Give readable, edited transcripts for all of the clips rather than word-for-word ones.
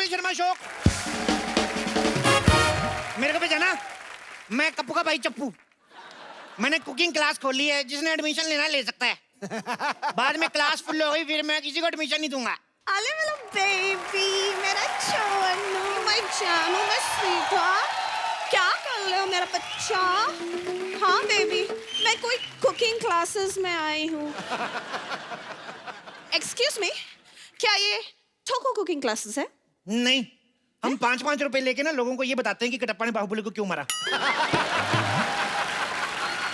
Kapil Sharma show. मेरे को पहचाना, मैं कप्पू का भाई चप्पू। मैंने कुकिंग क्लास खोली है, जिसने एडमिशन लेना ले सकता है। बाद में क्लास फुल हो गई, फिर मैं किसी को एडमिशन नहीं दूंगा। अरे मेरा बेबी, मेरा चोनू, मैं जानू, मैं सीखा। क्या कर रहे हो मेरा बच्चा? हाँ बेबी, मैं कोई कुकिंग क्लासेस में आई हूँ। एक्सक्यूज मी, क्या ये ठोको कुकिंग क्लासेस है? नहीं, हम 5-5 रुपए लेके ना लोगों को ये बताते हैं कि कटप्पा ने बाहुबली को क्यों मारा।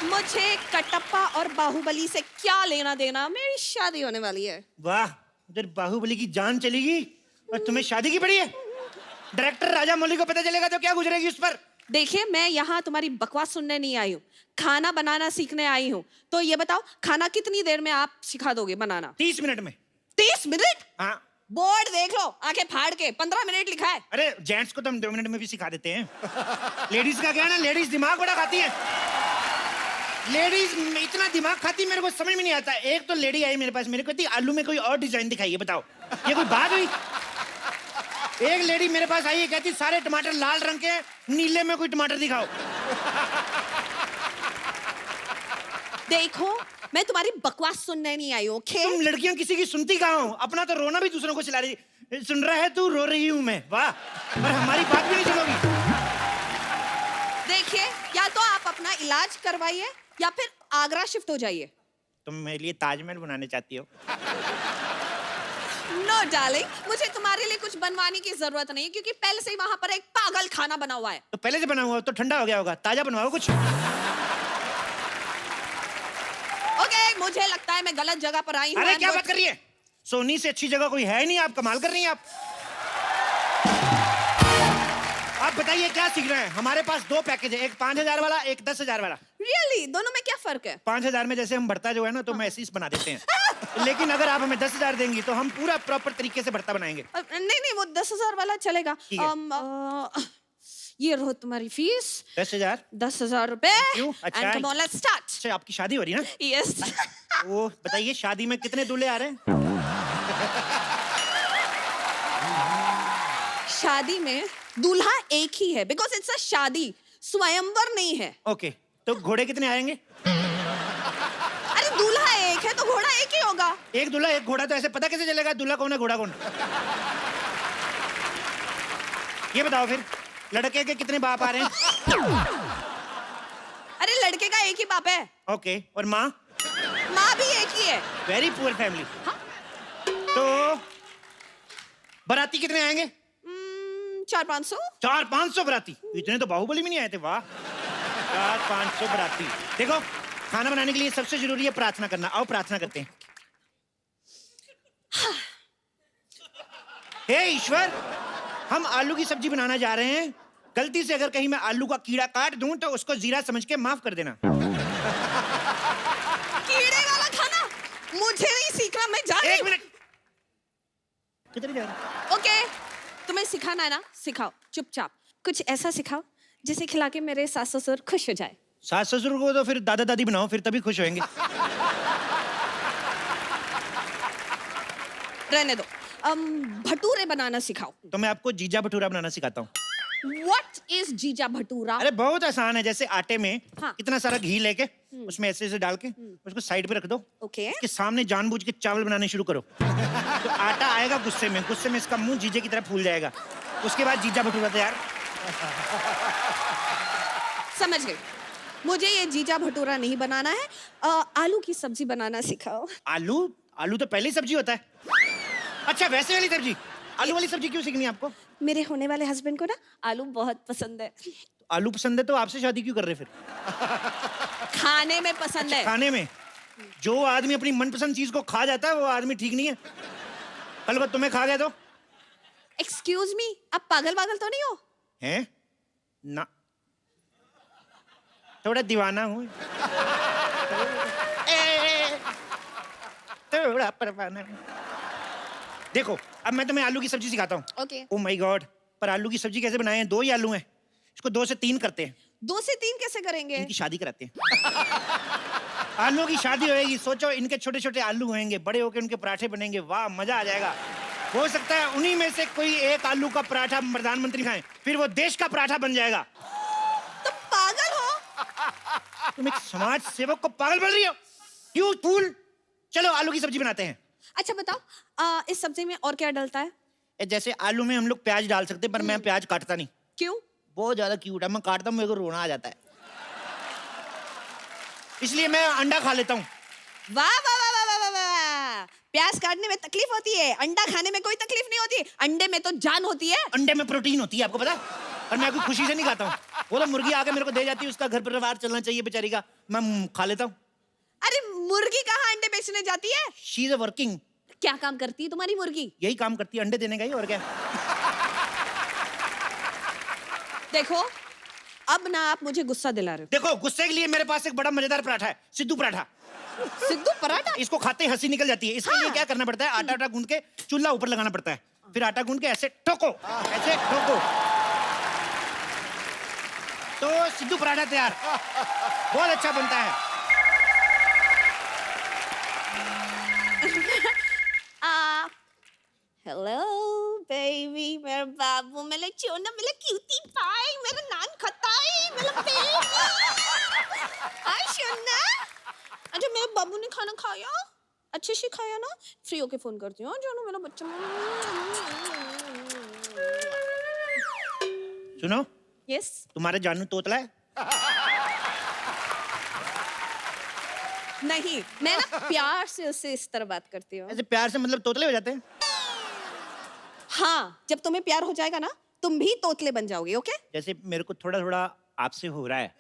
मुझे कटप्पा और बाहुबली से क्या लेना देना? मेरी शादी होने वाली है। वाह, उधर बाहुबली की जान चलेगी और तुम्हें शादी की पड़ी है। डायरेक्टर राजा मौली को पता चलेगा तो क्या गुजरेगी उस पर। देखिए, मैं यहाँ तुम्हारी बकवास सुनने नहीं आई हूँ, खाना बनाना सीखने आई हूँ। तो ये बताओ, खाना कितनी देर में आप सिखा दोगे बनाना? 30 मिनट में। 30 मिनट? हाँ। बोर्ड देख लो, आंखें फाड़ के 15 मिनट लिखा है। अरे जेंट्स को तो हम 2 मिनट में भी सिखा देते हैं। लेडीज का क्या है ना, लेडीज दिमाग बड़ा खाती है। लेडीज इतना दिमाग खाती, मेरे को समझ में नहीं आता। एक तो लेडी आई मेरे पास, मेरे को कहती आलू में कोई और डिजाइन दिखाइए, बताओ ये कोई बात हुई? एक लेडी मेरे पास आई है, कहती सारे टमाटर लाल रंग के, नीले में कोई टमाटर दिखाओ। देखो, मैं तुम्हारी बकवास सुनने नहीं आई हूँ, ओके? तुम लड़कियां किसी की सुनती कहाँ हो? अपना तो रोना भी दूसरों को चिल्ला रही। सुन रहा है तू, रो रही हूँ मैं। वाह, और हमारी बात भी नहीं सुनोगी। देखिए, या तो आप अपना इलाज करवाइए या फिर आगरा शिफ्ट हो जाइए। तुम मेरे लिए ताजमहल बनाने चाहती हो? नो डार्लिंग, मुझे तुम्हारे लिए कुछ बनवाने की जरूरत नहीं है, क्योंकि पहले से ही वहां पर एक पागल खाना बना हुआ है। तो पहले से बना हुआ तो ठंडा हो गया होगा, ताजा बनवाओ कुछ। ओके, मुझे लगता है मैं गलत जगह पर आई हूँ। अरे क्या बात कर रही है? सोनी से अच्छी जगह कोई है नहीं, आप कमाल कर रही हैं। आप बताइए क्या सीख रहे हैं? हमारे पास 2 पैकेज है, एक 5,000 वाला, एक 10,000 वाला। रियली? दोनों में क्या फर्क है? 5,000 में जैसे हम भरता जो है ना, तो मैसेज बना देते हैं। लेकिन अगर आप हमें 10,000 देंगी तो हम पूरा प्रॉपर तरीके से भरता बनाएंगे। नहीं नहीं, वो 10,000 वाला चलेगा। ये रहो तुम्हारी फीस। 10,000? 10,000 रुपए। अच्छा, And come on, let's start. अच्छा, आपकी शादी हो रही है ना? Yes. वो बताइए, शादी में कितने दूल्हे आ रहे हैं? शादी में दूल्हा एक ही है, बिकॉज इट्स अ शादी, स्वयंवर नहीं है। ओके, तो घोड़े कितने आएंगे? अरे दूल्हा एक है तो घोड़ा एक ही होगा। एक दूल्हा एक घोड़ा, तो ऐसे पता कैसे चलेगा दूल्हा कौन है घोड़ा कौन? ये बताओ फिर, लड़के के कितने बाप आ रहे हैं? अरे लड़के का एक ही बाप है। ओके, और माँ? माँ भी एक ही है। Very poor family. हाँ? तो बाराती कितने आएंगे? 400-500। 400-500 बाराती? इतने तो बाहुबली में नहीं आए थे। वाह, 400-500 बाराती। देखो, खाना बनाने के लिए सबसे जरूरी है प्रार्थना करना। आओ प्रार्थना करते हैं। हे ईश्वर, हम आलू की सब्जी बनाना जा रहे हैं। गलती से अगर कहीं मैं आलू का कीड़ा काट दूं तो उसको जीरा समझ के माफ कर देना। कीड़े वाला खाना मुझे नहीं सीखना, मैं जा रही हूँ। 1 मिनट, कितने जा रहे? ओके, तुम्हें सिखाना है ना, सिखाओ। चुपचाप कुछ ऐसा सिखाओ जिसे खिला के मेरे सास ससुर खुश हो जाए। सास ससुर को तो फिर दादा दादी बनाओ, फिर तभी खुश होंगे। रहने दो। भटूरे बनाना सिखाओ। तो मैं आपको जीजा भटूरा बनाना सिखाता हूँ। What is जीजा भटूरा? अरे बहुत आसान है। जैसे आटे में हाँ। इतना सारा घी लेके उसमें ऐसे ऐसे डाल के उसको साइड पे रख दो। ओके। उसके सामने जानबूझ के चावल बनाने शुरू करो। तो आटा आएगा गुस्से में इसका मुंह जीजे की तरह फूल जाएगा। उसके बाद जीजा भटूरा तैयार। समझ गई। मुझे ये जीजा भटूरा नहीं बनाना है। आलू की सब्जी बनाना सिखाओ। आलू तो पहले ही सब्जी होता है। अच्छा, वैसे वाली सब्जी? आलू वाली सब्जी क्यों सीखनी है आपको? मेरे होने वाले हस्बैंड को ना आलू बहुत पसंद है। आलू पसंद है तो आपसे शादी क्यों कर रहे फिर? खाने में पसंद है। खाने में? जो आदमी अपनी मनपसंद चीज को खा जाता है वो आदमी ठीक नहीं है। कल को तुम्हें खा गया तो? एक्सक्यूज मी, आप पागल तो नहीं हो? हैं? ना, थोड़ा दीवाना हूँ। थोड़ा परवाना। देखो, अब मैं तुम्हें आलू की सब्जी सिखाता हूँ। ओके। ओह माय गॉड, पर आलू की सब्जी कैसे बनाएं? 2 ही आलू हैं, इसको 2 से 3 करते हैं। 2 से 3 कैसे करेंगे? इनकी शादी कराते हैं। आलू की शादी होएगी, सोचो इनके छोटे छोटे आलू होंगे, बड़े होके उनके पराठे बनेंगे। वाह, मजा आ जाएगा। हो सकता है उन्हीं में से कोई एक आलू का पराठा प्रधानमंत्री खाएं, फिर वो देश का पराठा बन जाएगा। तुम पागल हो। तुम एक समाज सेवक को पागल बोल रही हो? You fool. चलो आलू की सब्जी बनाते हैं। अच्छा बताओ, इस सब्जी में और क्या डलता है? जैसे आलू में हम लोग प्याज डाल सकते हैं, पर मैं प्याज काटता नहीं। क्यों? बहुत ज्यादा क्यूट है, मैं काटता हूँ मेरे को रोना आ जाता है, इसलिए मैं अंडा खा लेता हूँ। वाह वाह वाह वाह वाह वाह वाह। प्याज काटने में तकलीफ होती है, अंडा खाने में कोई तकलीफ नहीं होती। अंडे में तो जान होती है। अंडे में प्रोटीन होती है, आपको पता है? और मैं कोई खुशी से नहीं खाता हूँ। वो तो मुर्गी आके मेरे को दे जाती है, उसका घर परिवार चलना चाहिए बेचारी का, मैं खा लेता हूँ। अरे मुर्गी कहाँ अंडे बेचने जाती है? She is a working. क्या काम करती है तुम्हारी मुर्गी? यही काम करती है, अंडे देने का ही, और क्या। देखो अब ना आप मुझे गुस्सा दिला रहे देखो गुस्से के लिए मेरे पास एक बड़ा मजेदार पराठा है, सिद्धू पराठा। हो। सिद्धू पराठा? इसको खाते ही हंसी निकल जाती है। इसके लिए क्या करना पड़ता है, आटा गूंद के चूल्हा ऊपर लगाना पड़ता है, फिर आटा गूंद के ऐसे ठोको, ऐसे ठोको, तो सिद्धू पराठा तैयार। बहुत अच्छा बनता है। हेलो बेबी, मेरा बाबू, मेरा चोना, मेरा क्यूटी पाई, मेरा नान खताई, मेरा बेबी। हाय सोना। अच्छा मेरे बाबू ने खाना खाया? अच्छे से खाया ना? फ्री होके फोन करती हूँ जानो मेरा बच्चा। सुनो, यस। तुम्हारे जानू तोतला है? नहीं, मैं ना प्यार से उससे इस तरह बात करती हूँ। ऐसे प्यार से मतलब तोतले हो जाते हैं? हाँ, जब तुम्हें प्यार हो जाएगा ना, तुम भी तोतले बन जाओगे। ओके? जैसे मेरे को थोड़ा थोड़ा आपसे हो रहा है।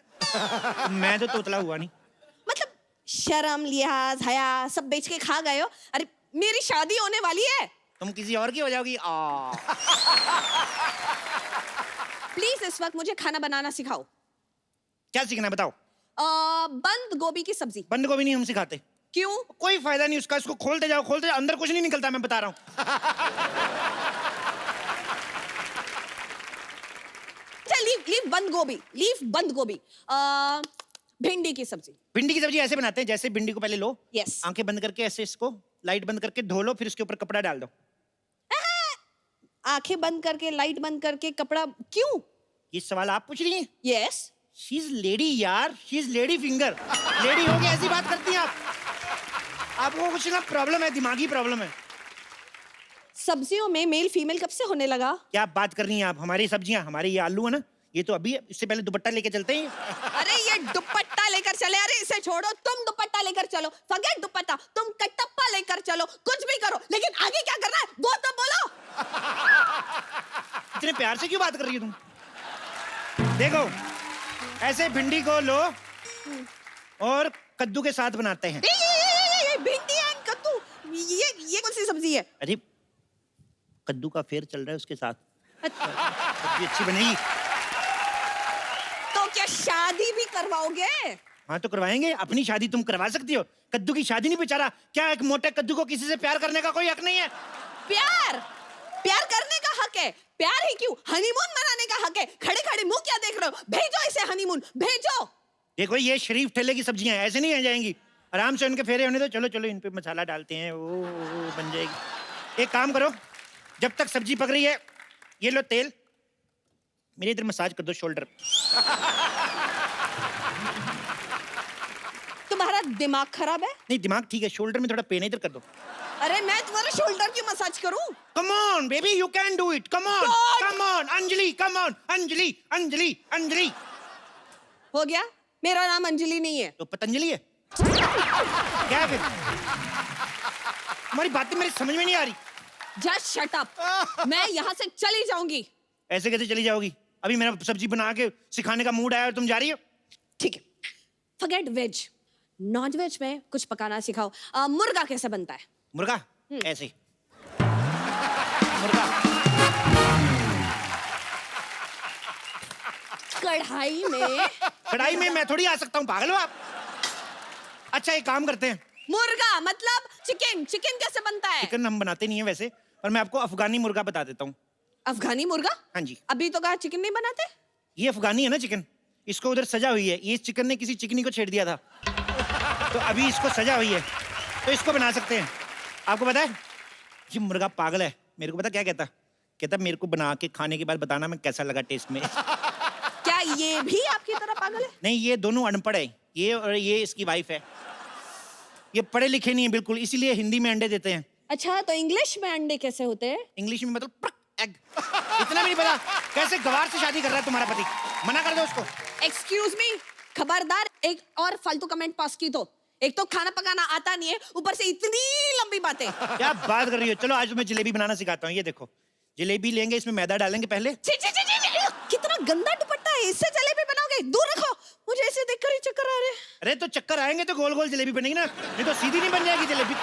मैं तो तोतला हुआ नहीं। मतलब शर्म, लिहाज, हया सब बेच के खा गए हो। अरे मेरी शादी होने वाली है। तुम किसी और की हो जाओगी। प्लीज इस वक्त मुझे खाना बनाना सिखाओ। क्या सीखना है बताओ? बंद गोभी की सब्जी। बंद गोभी नहीं हम सिखाते। क्यों? कोई फायदा नहीं उसका, इसको खोलते जाओ, खोलते जाओ, अंदर कुछ नहीं निकलता, मैं बता रहा हूँ। लीव बंद गोभी, लीव बंद गोभी। भिंडी की सब्जी। भिंडी की सब्जी ऐसे बनाते हैं, जैसे भिंडी को पहले लो, यस। आंखें बंद करके ऐसे इसको लाइट बंद करके धो लो, फिर उसके ऊपर कपड़ा डाल दो। आंखें बंद करके, लाइट बंद करके, कपड़ा क्यों? ये सवाल आप पूछ रही हैं? यस। शी इज लेडी यार, she is lady finger. Lady हो गया ऐसी बात करती हैं आप? आपको कुछ ना प्रॉब्लम है, दिमागी प्रॉब्लम है। सब्जियों में मेल फीमेल कब से होने लगा? क्या बात कर रही हैं आप? हमारी सब्जियां, हमारे ये आलू है ना, ये तो अभी है, इससे पहले दुपट्टा लेके चलते हैं। अरे ये दुपट्टा लेकर चले। अरे इसे छोड़ो, तुम दुपट्टा लेकर चलो। फॉरगेट दुपट्टा, तुम कटप्पा लेकर चलो, कुछ भी करो, लेकिन आगे क्या करना है वो तो बोलो। इतने प्यार से क्यों बात कर रही हो तुम? देखो ऐसे भिंडी को लो और कद्दू के साथ बनाते हैं। ये भिंडी एंड कद्दू, ये कौन सी सब्जी है? अरे कद्दू का फेर चल रहा है उसके साथ, अच्छा, सब्जी अच्छी बनेगी। तो क्या शादी भी करवाओगे? हाँ तो करवाएंगे, अपनी शादी तुम करवा सकती हो, कद्दू की शादी नहीं। बेचारा क्या एक मोटे कद्दू को किसी से प्यार करने का कोई हक नहीं है? प्यार करने का हक है। प्यार ही क्यों, हनीमून मनाने का हक है। खड़े खड़े मुंह क्या देख रहे हो? भेजो इसे हनीमून, भेजो। देखो ये शरीफ ठेले की सब्जियां हैं, ऐसे नहीं आ जाएंगी। आराम से उनके फेरे होने दो। चलो चलो इन पे मसाला डालते हैं, वो बन जाएगी। एक काम करो, जब तक सब्जी पक रही है, ये लो तेल, मेरे इधर मसाज कर दो शोल्डर। तुम्हारा दिमाग खराब है? नहीं दिमाग ठीक है, शोल्डर में थोड़ा पेन है, इधर कर दो। अरे मैं तुम्हारे शोल्डर की मसाज करूं? Come on, baby, you can do it. Come on, God! come on, Anjali, come on, Anjali, Anjali, Anjali. हो गया? मेरा नाम अंजलि नहीं है। तो पतंजलि है क्या फिर? हमारी बातें मेरी समझ में नहीं आ रही। Just shut up. मैं यहाँ से चली जाऊंगी। ऐसे कैसे चली जाओगी? अभी मेरा सब्जी बना के सिखाने का मूड आया और तुम जा रही हो? ठीक है, फॉरगेट वेज, नॉन वेज में कुछ पकाना सिखाओ। मुर्गा कैसे बनता है? मुर्गा ऐसे, मुर्गा कढ़ाई में मैं थोड़ी आ सकता हूँ, पागल हो आप? अच्छा एक काम करते हैं, मुर्गा मतलब चिकन। चिकन कैसे बनता है? चिकन हम बनाते नहीं है वैसे, पर मैं आपको अफगानी मुर्गा बता देता हूँ। अफगानी मुर्गा? हाँ जी। अभी तो कहा चिकन नहीं बनाते। ये अफगानी है ना चिकन, इसको उधर सजा हुई है। ये चिकन ने किसी चिकनी को छेड़ दिया था, तो अभी इसको सजा हुई है, तो इसको बना सकते हैं। आपको पता है ये मुर्गा पागल है, मेरे को पता क्या कहता मेरे को बना के खाने के बाद बताना मैं कैसा लगा टेस्ट में। क्या ये भी आपकी तरह पागल है? नहीं, ये दोनों अनपढ़ है, ये और ये इसकी वाइफ है। ये पढ़े लिखे नहीं है बिल्कुल, इसीलिए हिंदी में अंडे देते हैं। अच्छा, तो इंग्लिश में अंडे कैसे होते हैं? इंग्लिश में मतलब एग। इतना भी नहीं पता? कैसे गवार से शादी कर रहा है तुम्हारा पति? मना कर दो उसको। एक्सक्यूज मी, खबरदार एक और फालतू कमेंट पास की तो। एक तो खाना पकाना आता नहीं है, ऊपर से इतनी लंबी बातें। क्या बात कर रही हो? चलो आज तुम्हें जलेबी बनाना सिखाता हूँ। ये देखो, जलेबी लेंगे, इसमें मैदा डालेंगे पहले। छी, छी, छी, छी, छी, कितना गंदा दुपट्टा है, इससे जलेबी बनाओगे? दूर रखो, मुझे ऐसे देखकर ही चक्कर आ रहे हैं। अरे तो चक्कर आएंगे तो गोल गोल जलेबी बनेगी ना, नहीं तो सीधी नहीं बन जाएगी जलेबी।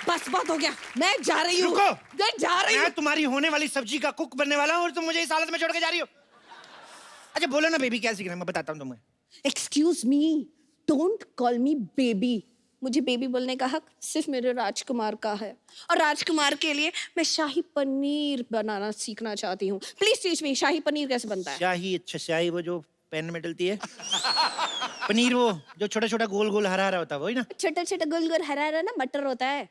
बस बात हो गया, मैं जा रही हूँ। रुको, मैं जा रही हूँ। मैं तुम्हारी होने वाली सब्जी का कुक बनने वाला हूँ और तुम मुझे इस हालत में छोड़ के जा रही हो। अच्छा बोलो ना बेबी, क्या सीखना है मैं बताता हूँ तुम्हें। Excuse me, don't call me baby. मुझे बेबी बोलने का हक सिर्फ मेरे राजकुमार का है, और राजकुमार के लिए मैं शाही पनीर बनाना सीखना चाहती हूँ। प्लीज टीच मी, शाही पनीर कैसे बनता है? शाही? अच्छा, शाही वो जो पैन में डलती है। पनीर वो जो छोटा छोटा गोल गोल हरा हरा होता है, वही ना? छोटा छोटा गोल गोल हरा हरा ना मटर होता है।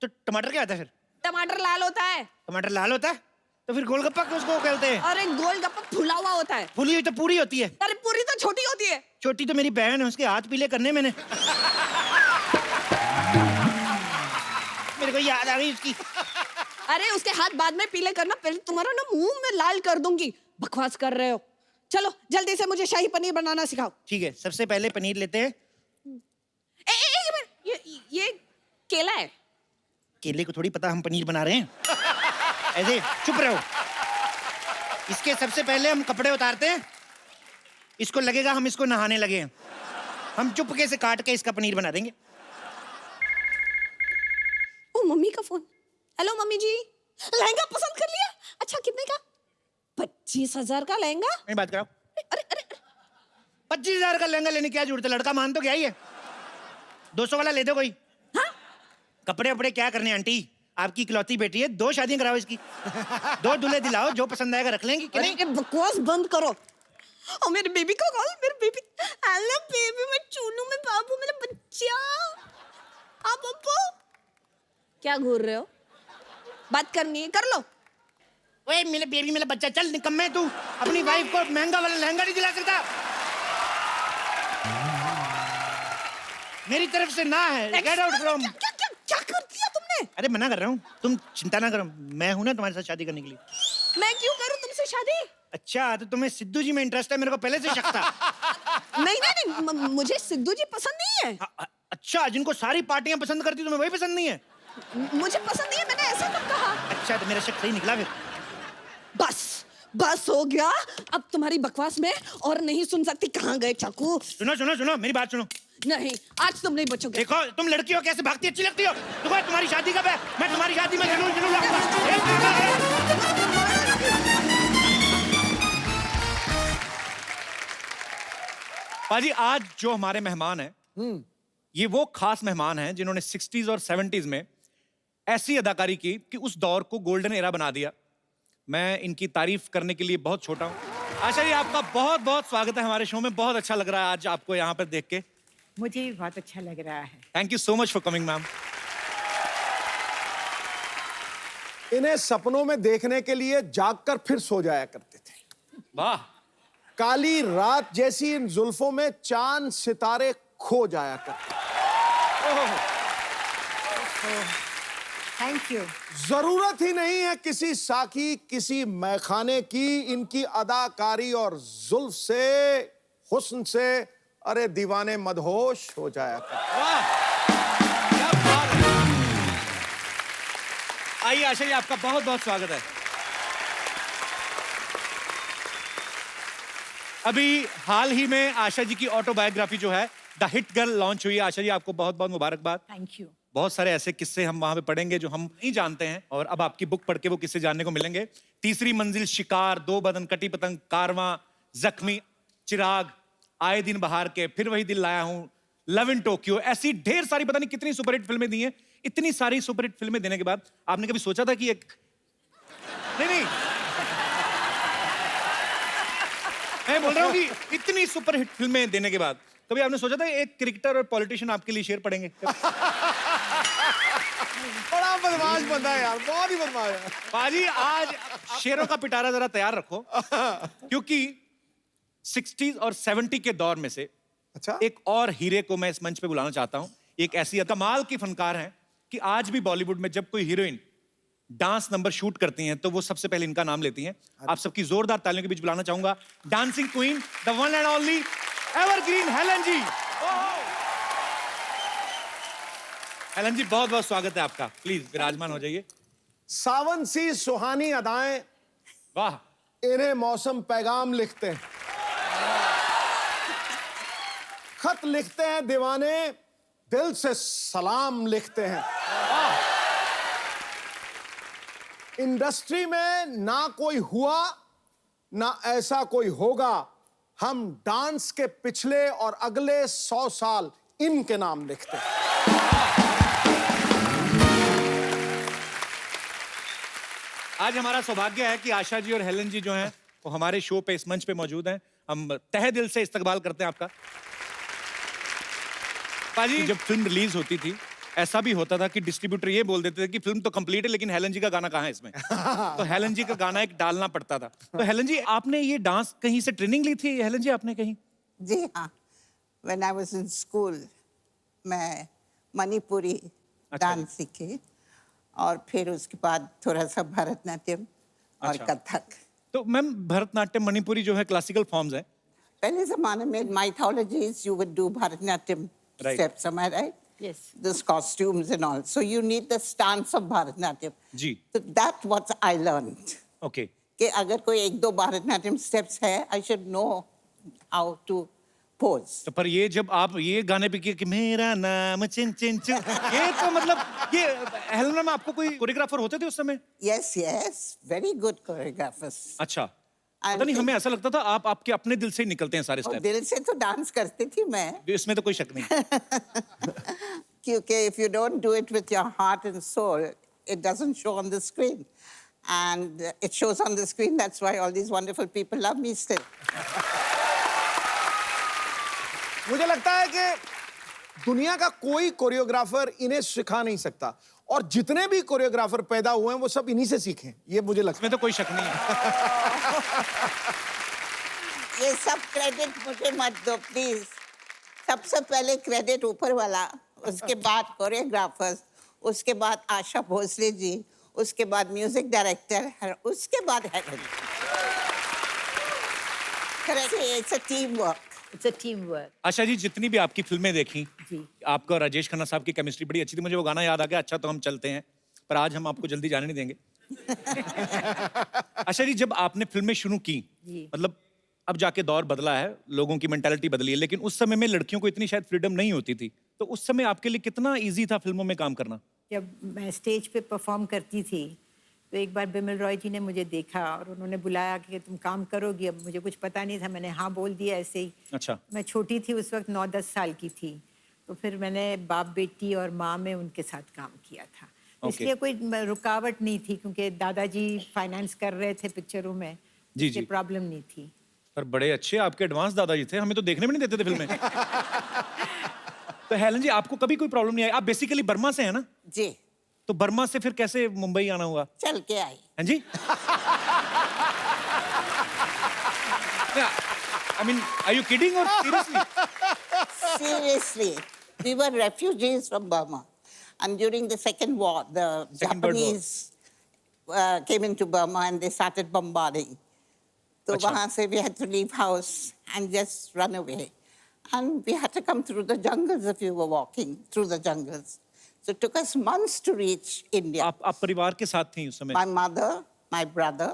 तो टमाटर क्या होता है फिर? टमाटर लाल होता है। टमाटर लाल होता है तो फिर गोलगप्पा उसको कहते हैं? और एक गोलगप्पा फुला हुआ होता है। फुली हुई तो पूरी होती है। अरे पूरी तो छोटी होती है। छोटी तो मेरी बहन है, उसके हाथ पीले करने मैंने। मेरे को याद आ गई उसकी। अरे उसके हाथ बाद में पीले करना, पहले तुम्हारा ना मुंह में लाल कर दूंगी। बकवास कर रहे हो। चलो जल्दी से मुझे शाही पनीर बनाना सिखाओ। ठीक है, सबसे पहले पनीर लेते हैं। एक मिनट, ये केला है। केले को थोड़ी पता हम पनीर बना रहे हैं। ऐसे चुप रहो। इसके सबसे पहले हम कपड़े उतारते हैं। इसको लगेगा हम इसको नहाने लगे हैं। हम चुपके से काट के इसका पनीर बना देंगे। ओ मम्मी का फोन। हेलो मम्मी जी, लहंगा पसंद कर लिया? अच्छा कितने का? 25,000 का लहंगा। नहीं बात कराओ। अरे अरे 25,000 का लहंगा लेने की क्या जरूरत है? लड़का मान तो क्या ही है। 200 वाला ले दो कोई। हाँ? कपड़े वपड़े क्या करने आंटी, आपकी इकलौती बेटी है, 2 शादियां कराओ इसकी। 2 दूल्हे दिलाओ, जो पसंद आएगा रख लेंगी कि नहीं? अरे बकवास बंद करो। और मेरे बेबी को कॉल, मेरे बेबी। हेलो बेबी, मैं चूनू, मैं बाबू, मेरा बच्चा। आप पप्पू क्या घूर रहे हो? बात करनी है कर लो। ओए मेरे बेबी, मेरा बच्चा, चल निकम्मे तू अपनी वाइफ को महंगा वाला लहंगा नहीं दिला सकता। मेरी तरफ से ना है। Get out from. क्या कर दिया तुमने? अरे मना कर रहा हूँ, तुम चिंता ना करो, मैं हूं ना तुम्हारे साथ शादी करने के लिए। मैं क्यों करूं तुमसे शादी? अच्छा तो तुम्हें सिद्धू जी में इंटरेस्ट है? मेरे को पहले से शक था। नहीं नहीं नहीं, मुझे सिद्धू जी पसंद नहीं है। अच्छा, जिनको सारी पार्टियां पसंद करती तुम्हें वही पसंद नहीं है? मुझे पसंद नहीं है, मैंने ऐसा कब कहा? अच्छा तो मेरा शक सही निकला फिर। बस हो गया। अब तुम्हारी बकवास में और नहीं सुन सकती। कहाँ गए चाकू? सुनो सुनो सुनो, मेरी बात सुनो। नहीं, आज तुम नहीं बचोगे। देखो तुम लड़की हो, कैसे भागती अच्छी लगती हो। तुम्हारी शादी कब है? मैं तुम्हारी शादी में जुनून जुनून लाऊंगा। पाजी, आज जो हमारे मेहमान हैं, ये वो खास मेहमान हैं जिन्होंने 60s और 70s में ऐसी अदाकारी की कि उस दौर को गोल्डन एरा बना दिया। मैं इनकी तारीफ करने के लिए बहुत छोटा हूं। आशा जी, आपका बहुत बहुत स्वागत है हमारे शो में। बहुत अच्छा लग रहा है आज आपको यहाँ पर देख के। मुझे भी बहुत अच्छा लग रहा है। Thank you so much for coming ma'am. इन्हें सपनों में देखने के लिए जागकर फिर सो जाया करते थे। वाह। काली रात जैसी इन जुल्फों में चांद सितारे खो जाया करते। Thank you. जरूरत ही नहीं है किसी साकी, किसी मैखाने की। इनकी अदाकारी और जुल्फ से, हुस्न से, अरे दीवाने मदहोश हो जाया करते। वाह, क्या बात है। आइए आशा जी, आपका बहुत बहुत स्वागत है। अभी हाल ही में आशा जी की ऑटोबायोग्राफी जो है द हिट गर्ल लॉन्च हुई है। आशा जी, आपको बहुत बहुत मुबारकबाद। Thank you. बहुत सारे ऐसे किस्से हम वहां पे पढ़ेंगे जो हम नहीं जानते हैं, और अब आपकी बुक पढ़ के वो किस्से जानने को मिलेंगे। तीसरी मंजिल, शिकार, 2 बदन, कटी पतंग, कारवां, जख्मी, चिराग, आए दिन बहार के, फिर वही दिल लाया हूं, लव इन टोक्यो, ऐसी ढेर सारी पता नहीं कितनी सुपरहिट फिल्में दी हैं। इतनी सारी सुपरहिट फिल्में देने के बाद आपने कभी सोचा था कि एक नहीं मैं बोल रहा हूँ कि इतनी सुपरहिट फिल्में देने के बाद कभी आपने सोचा था एक क्रिकेटर और पॉलिटिशियन आपके लिए शेर पढ़ेंगे? बड़ा बदमाश बंदा है यार, बहुत ही बदमाश है। पाजी आज शेरों का पिटारा जरा तैयार रखो, क्योंकि 60s और 70 के दौर में से अच्छा, एक और हीरे को मैं इस मंच पे बुलाना चाहता हूं। एक ऐसी कमाल की फनकार हैं कि आज भी बॉलीवुड में जब कोई हीरोइन डांस नंबर शूट करती हैं तो वो सबसे पहले इनका नाम लेती हैं। आप सबकी जोरदार तालियों के बीच बुलाना चाहूंगा dancing queen, the one and only evergreen Helen ji. Helen ji बहुत बहुत स्वागत है आपका, प्लीज विराजमान हो जाइए। सावन सी सुहानी अदाएं, वाह, इन्हें मौसम पैगाम लिखते हैं, खत लिखते हैं दीवाने, दिल से सलाम लिखते हैं। इंडस्ट्री में ना कोई हुआ ना ऐसा कोई होगा, हम डांस के पिछले और अगले 100 साल इनके नाम लिखते हैं। आज हमारा सौभाग्य है कि आशा जी और हेलन जी जो हैं वो हमारे शो पे इस मंच पे मौजूद हैं। हम तहे दिल से इस्तकबाल करते हैं आपका। पाजी जब फिल्म रिलीज होती थी ऐसा भी होता था कि डिस्ट्रीब्यूटर ये बोल देते थे कि फिल्म तो कंप्लीट है लेकिन हेलन जी का गाना कहाँ है इसमें। तो हेलन जी का गाना एक डालना पड़ता था। तो हेलन जी आपने ये डांस कहीं से ट्रेनिंग ली थी हेलन जी आपने कहीं? जी हाँ, when I was in school मैं मणिपुरी डांस सीखी और फिर उसके बाद थोड़ा सा भरतनाट्यम और अच्छा। कथक। तो मैम भरतनाट्यम मणिपुरी जो है क्लासिकल फॉर्म्स है। पहले जमाने में mythologies you would do Bharatanatyam Right. steps, am I right? Yes. Those costumes and all. So you need the stance of Bharatanatyam. जी So that's what I learned. Okay. कि अगर कोई एक दो Bharatanatyam steps है, I should know how to pose. तो पर ये जब आप ये गाने पे किए कि मेरा नाम चिन चिन चिन, ये तो मतलब ये हेलन मैम आपको कोई कोरियोग्राफर होते थे उस समय? Yes, yes. Very good choreographers. अच्छा, पता नहीं हमें ऐसा लगता था आप आपके अपने दिल से ही निकलते हैं सारे और स्टेप। दिल से तो डांस करती थी मैं, इसमें तो कोई शक नहीं। क्योंकि if you don't do it with your heart and soul, it doesn't show on the screen. And it shows on the screen, that's why all these wonderful people love me still. मुझे लगता है कि दुनिया का कोई choreographer इन्हें सिखा नहीं सकता और जितने भी कोरियोग्राफर पैदा हुए हैं वो सब इन्हीं से सीखे हैं, ये मुझे लगता है। इसमें तो कोई शक नहीं है। ये सब क्रेडिट मुझे मत दो प्लीज। सबसे पहले क्रेडिट ऊपर वाला, उसके बाद कोरियोग्राफर्स, उसके बाद आशा भोसले जी, उसके बाद म्यूजिक डायरेक्टर, उसके बाद Helen. Correct, it's a team work. It's a teamwork. Asha ji जितनी भी आपकी फिल्में देखी, जी। आपका और राजेश खन्ना साहब की केमिस्ट्री बड़ी अच्छी थी। मुझे वो गाना याद आ गया, अच्छा तो हम चलते हैं, पर आज हम आपको जल्दी जाने नहीं देंगे। आशा जी जब आपने फिल्में शुरू की, जी। मतलब अब जाके दौर बदला है, लोगों की मेंटालिटी बदली है, लेकिन उस समय में लड़कियों को इतनी शायद फ्रीडम नहीं होती थी। तो उस समय आपके लिए कितना इजी था फिल्मों में काम करना? जब मैं स्टेज पे परफॉर्म करती थी तो एक बार बिमल रॉय जी ने मुझे देखा और उन्होंने बुलाया कि तुम काम करोगी। अब मुझे कुछ पता नहीं था, मैंने हाँ बोल दिया ऐसे ही। अच्छा। मैं छोटी थी उस वक्त, 9-10 साल की थी। तो फिर मैंने बाप बेटी और माँ में उनके साथ काम किया था। Okay. इसलिए कोई रुकावट नहीं थी क्योंकि दादाजी फाइनेंस कर रहे थे पिक्चरों में, जी, इसलिए जी। प्रॉब्लम नहीं थी। पर बड़े अच्छे आपके एडवांस दादाजी थे, हमें तो देखने भी नहीं देते थे फिल्में। तो हेलन जी आपको कभी कोई प्रॉब्लम नहीं आई? आप बेसिकली बर्मा से है ना? जी। तो बर्मा से फिर कैसे मुंबई आना हुआ? चल के आई। हाँ जी? I mean, are you kidding or seriously? Seriously, we were refugees from Burma. And during the Second War, the Second World War. Japanese came into Burma and they started bombarding. So Achha. wahan se we had to leave house and just run away. And we had to come through the jungles if you were walking through the jungles. So it took us months to reach India. आप परिवार के साथ थी उस समय? My mother, my brother.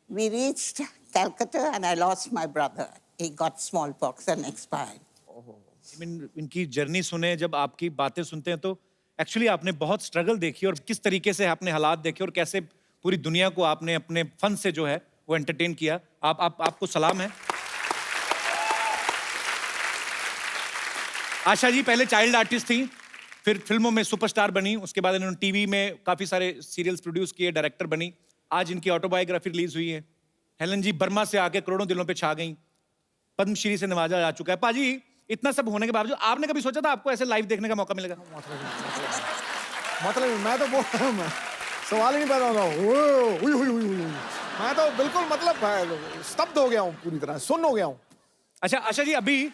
We reached Calcutta and I lost my brother. He got smallpox and expired. I mean, इनकी journey सुने, जब आपकी बातें सुनते हैं तो एक्चुअली आपने बहुत स्ट्रगल देखी और किस तरीके से आपने हालात देखे और कैसे पूरी दुनिया को आपने अपने फन से जो है वो एंटरटेन किया। आपको सलाम है। आशा जी पहले चाइल्ड आर्टिस्ट थी, फिर फिल्मों में सुपरस्टार बनी, उसके बाद इन्होंने टीवी में काफी सारे सीरियल्स प्रोड्यूस किए, डायरेक्टर बनी। आज इनकी ऑटोबायोग्राफी रिलीज हुई है। हेलन जी बर्मा से आके करोड़ों दिलों पे छा गई, पद्मश्री से नवाजा जा चुका है। पाजी इतना सब होने के बावजूद आपने कभी सोचा था आपको ऐसे लाइव देखने का मौका मिलेगा? मतलब मैं तो सवाल ही नहीं पैदा होता। मैं तो बिल्कुल मतलब स्तब्ध हो गया हूँ, पूरी तरह सुन्न हो गया हूँ। अच्छा आशा जी, अभी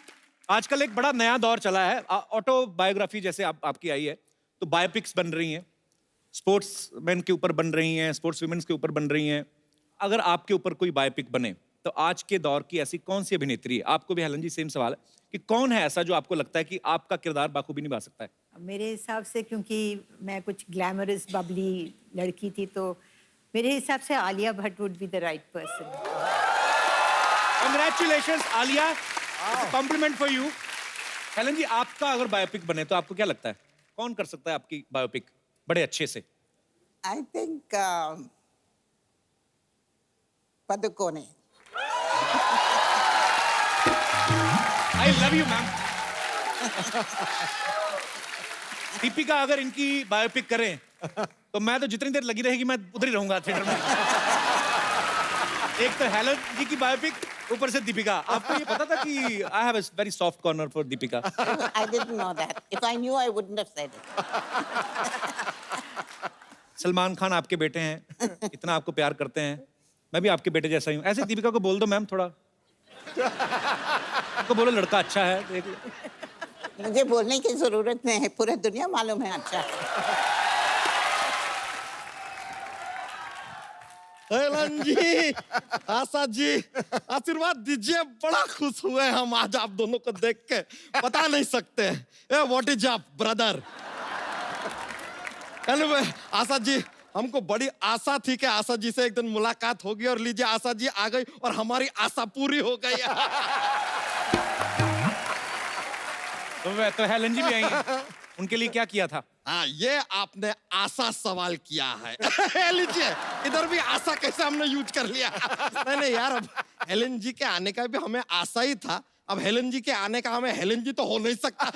आजकल एक बड़ा नया दौर चला है, ऑटोबायोग्राफी जैसे आपकी आई है, तो बायोपिक्स बन रही हैं, स्पोर्ट्स मैन के ऊपर बन रही हैं, स्पोर्ट्स वुमेन्स के ऊपर बन रही हैं। अगर आपके ऊपर कोई बायोपिक बने तो आज के दौर की ऐसी कौन सी अभिनेत्री है, आपको भी हेलन जी सेम सवाल है, कि कौन है ऐसा जो आपको लगता है कि आपका किरदार बाखूबी निभा सकता है? मेरे हिसाब से, क्योंकि मैं कुछ ग्लैमरस बबली लड़की थी, तो मेरे हिसाब से Alia Bhatt would be the right person. Congratulations Alia, compliment for you. Helen ji, आपका अगर बायोपिक बने तो आपको क्या लगता है कौन कर सकता है आपकी बायोपिक बड़े अच्छे से? I think Padukone. I love you ma'am. Deepika अगर इनकी बायोपिक करें तो मैं तो जितनी देर लगी रहेगी मैं उधर ही रहूंगा थिएटर में। एक तो हेलन जी की बायोपिक, ऊपर से दीपिका। आपको ये पता था कि I have a very soft corner for Deepika? I didn't know that. If I knew, I wouldn't have said it. Salman Khan आपके बेटे हैं, इतना आपको प्यार करते हैं, मैं भी आपके बेटे जैसा ही हूँ। ऐसे दीपिका को बोल दो मैम, थोड़ा उनको बोलो लड़का अच्छा है, देख लो। मुझे बोलने की जरूरत नहीं है, पूरा दुनिया मालूम है अच्छा। हेलन जी, आशा जी, आशीर्वाद दीजिए, बड़ा खुश हुए हम आज आप दोनों को देख के, बता नहीं सकते। What is up brother? Anyway Asha ji, हमको बड़ी आशा थी कि आशा जी से एक दिन मुलाकात होगी, और लीजिए आशा जी आ गई और हमारी आशा पूरी हो गई। तो हेलन जी भी आई हैं, उनके लिए क्या किया था? हाँ, ये आपने आशा सवाल किया है। लीजिए, इधर भी आशा कैसे हमने यूज कर लिया। नहीं यार, अब हेलन जी के आने का भी हमें आशा ही था, अब हेलन जी के आने का हमें हेलन जी तो हो नहीं सकता।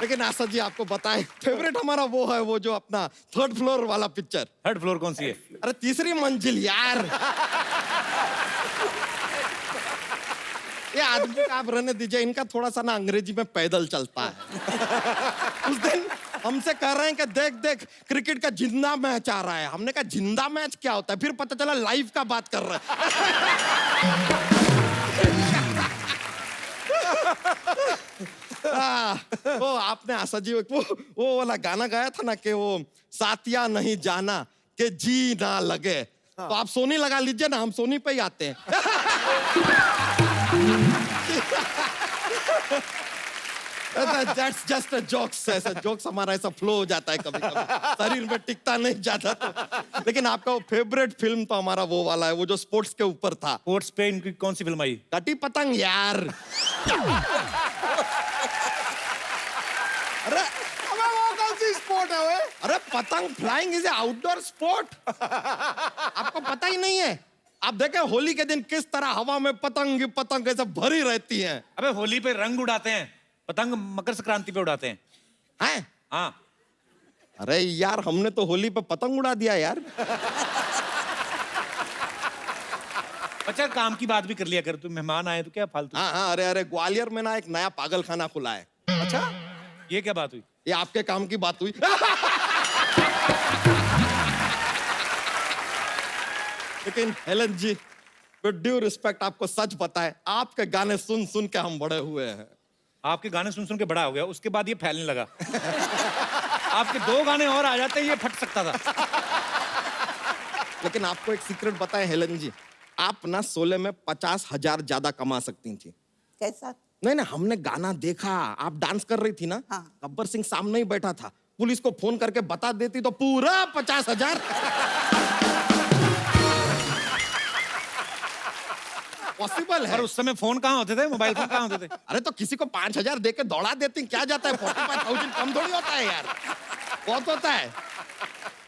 लेकिन आशा जी आपको बताएं, फेवरेट हमारा वो है, वो जो अपना 3rd फ्लोर वाला पिक्चर। 3rd फ्लोर कौन सी है? अरे 3री मंजिल यार। ये आदमी का आप रहने दीजिए, इनका थोड़ा सा ना अंग्रेजी में पैदल चलता है। उस दिन हमसे कह रहे हैं कि देख देख क्रिकेट का जिंदा मैच आ रहा है। हमने कहा जिंदा मैच क्या होता है? फिर पता चला लाइव का बात कर रहे हैं। वो आपने आशा जी वो वाला गाना गाया था ना कि वो साथिया नहीं जाना कि जी ना लगे, तो आप सोनी लगा लीजिए ना, हम सोनी पे ही आते हैं। That's just a jokes, ऐसा jokes हमारा ऐसा फ्लो हो जाता है कभी-कभी, शरीर में टिकता नहीं जाता तो। लेकिन आपका वो फेवरेट फिल्म तो हमारा वो वाला है, वो जो स्पोर्ट्स के ऊपर था। स्पोर्ट्स पे इनकी कौन सी फिल्म आई? कटी पतंग यार। अरे वो कौन सी स्पोर्ट है वो? अरे पतंग flying is a outdoor sport, आपको पता ही नहीं है? आप देखें होली के दिन किस तरह हवा में पतंग पतंग ऐसे भरी रहती हैं। अबे होली पे रंग उड़ाते हैं, पतंग मकर संक्रांति पे उड़ाते हैं। हैं? हाँ। अरे यार, हमने तो होली पे पतंग उड़ा दिया यार। अच्छा, काम की बात भी कर लिया कर, तू मेहमान आए तो क्या फालतू। हाँ, अरे ग्वालियर में ना एक नया पागल खाना खुला है। अच्छा, ये क्या बात हुई? ये आपके काम की बात हुई। लेकिन Helen ji, with due respect, आपको सच पता है, आपके गाने सुन सुन के हम बड़े हुए हैं। आपके गाने सुन सुन के बड़ा हो गया, उसके बाद ये फैलने लगा। आपके 2 गाने और आ जाते ये फट सकता था। लेकिन आपको एक सीक्रेट बताएं हेलन जी, आप ना 16 में 50,000 ज्यादा कमा सकती थी। कैसा? नहीं, हमने गाना देखा, आप डांस कर रही थी ना। हाँ। गब्बर सिंह सामने ही बैठा था, पुलिस को फोन करके बता देती तो पूरा 50,000। पॉसिबल है। और उस समय फोन कहाँ होते थे, मोबाइल फोन कहाँ होते थे? अरे तो किसी को 5,000 दे के दौड़ा देती, क्या जाता है? 45,000 कम थोड़ी होता है यार, बहुत होता है।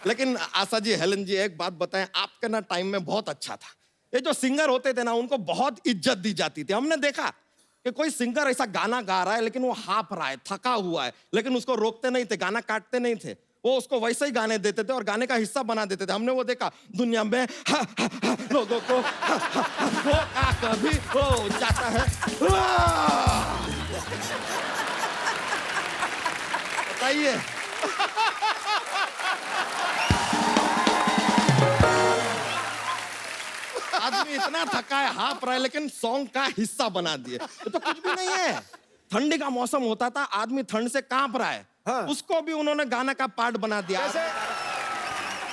लेकिन आशा जी, हेलन जी, एक बात बताएं, आपके ना टाइम में बहुत अच्छा था। ये जो सिंगर होते थे ना, उनको बहुत इज्जत दी जाती थी। हमने देखा कि कोई सिंगर ऐसा गाना गा रहा है लेकिन वो हाफ रहा है, थका हुआ है, लेकिन उसको रोकते नहीं थे, गाना काटते नहीं थे, वो उसको वैसे ही गाने देते थे और गाने का हिस्सा बना देते थे। हमने वो देखा, दुनिया में लोगों को कभी हो जाता है। आइए। आदमी इतना थका है, हाफ रहा है, लेकिन सॉन्ग का हिस्सा बना दिए। ये तो कुछ भी नहीं है। ठंडी का मौसम होता था, आदमी ठंड से कांप रहा है, हाँ। उसको भी उन्होंने गाने का पार्ट बना दिया।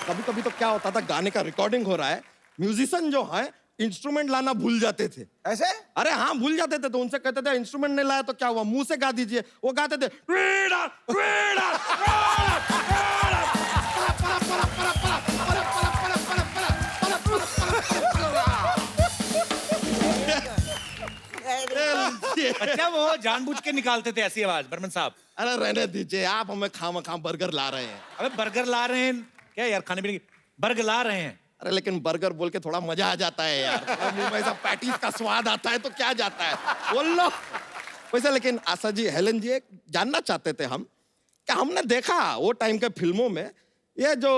कभी कभी तो क्या होता था, गाने का रिकॉर्डिंग हो रहा है, म्यूजिशियन जो है इंस्ट्रूमेंट लाना भूल जाते थे। ऐसे अरे हाँ, भूल जाते थे, तो उनसे कहते थे इंस्ट्रूमेंट नहीं लाया तो क्या हुआ, मुंह से गा दीजिए। वो गाते थे "वीड़ा, वीड़ा, वीड़ा, वीड़ा, पला, पला, पला, पला, पला, पला, पला, पला, पला, पला, पला, पला, पला, पला, पला। अच्छा, वो जानबूझ के निकालते थे ऐसी आवाज, बर्मन साहब? अरे रहने दीजिए, आप हमें खाम बर्गर ला रहे हैं। अबे बर्गर ला रहे हैं क्या यार, खाने पीने की? बर्गर ला रहे हैं। अरे लेकिन बर्गर बोल के थोड़ा मजा आ जाता है यार, मुंह में ऐसा पैटीज का स्वाद आता है तो क्या जाता है, बोल लो। वैसे लेकिन आशा जी, हेलन जी, एक जानना चाहते थे हम, क्या हमने देखा वो टाइम के फिल्मों में ये जो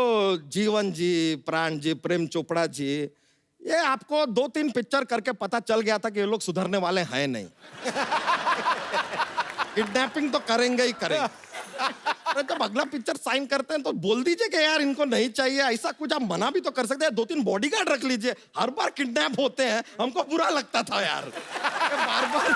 जीवन जी, प्राण जी, प्रेम चोपड़ा जी, ये आपको 2-3 पिक्चर करके पता चल गया था कि ये लोग सुधरने वाले हैं नहीं। किडनैपिंग तो करेंगे ही करेंगे। अरे जब अगला पिक्चर साइन करते हैं तो बोल दीजिए कि यार इनको नहीं चाहिए, ऐसा कुछ आप मना भी तो कर सकते हैं। 2-3 बॉडीगार्ड रख लीजिए, हर बार किडनैप होते हैं, हमको बुरा लगता था यार, बार बार।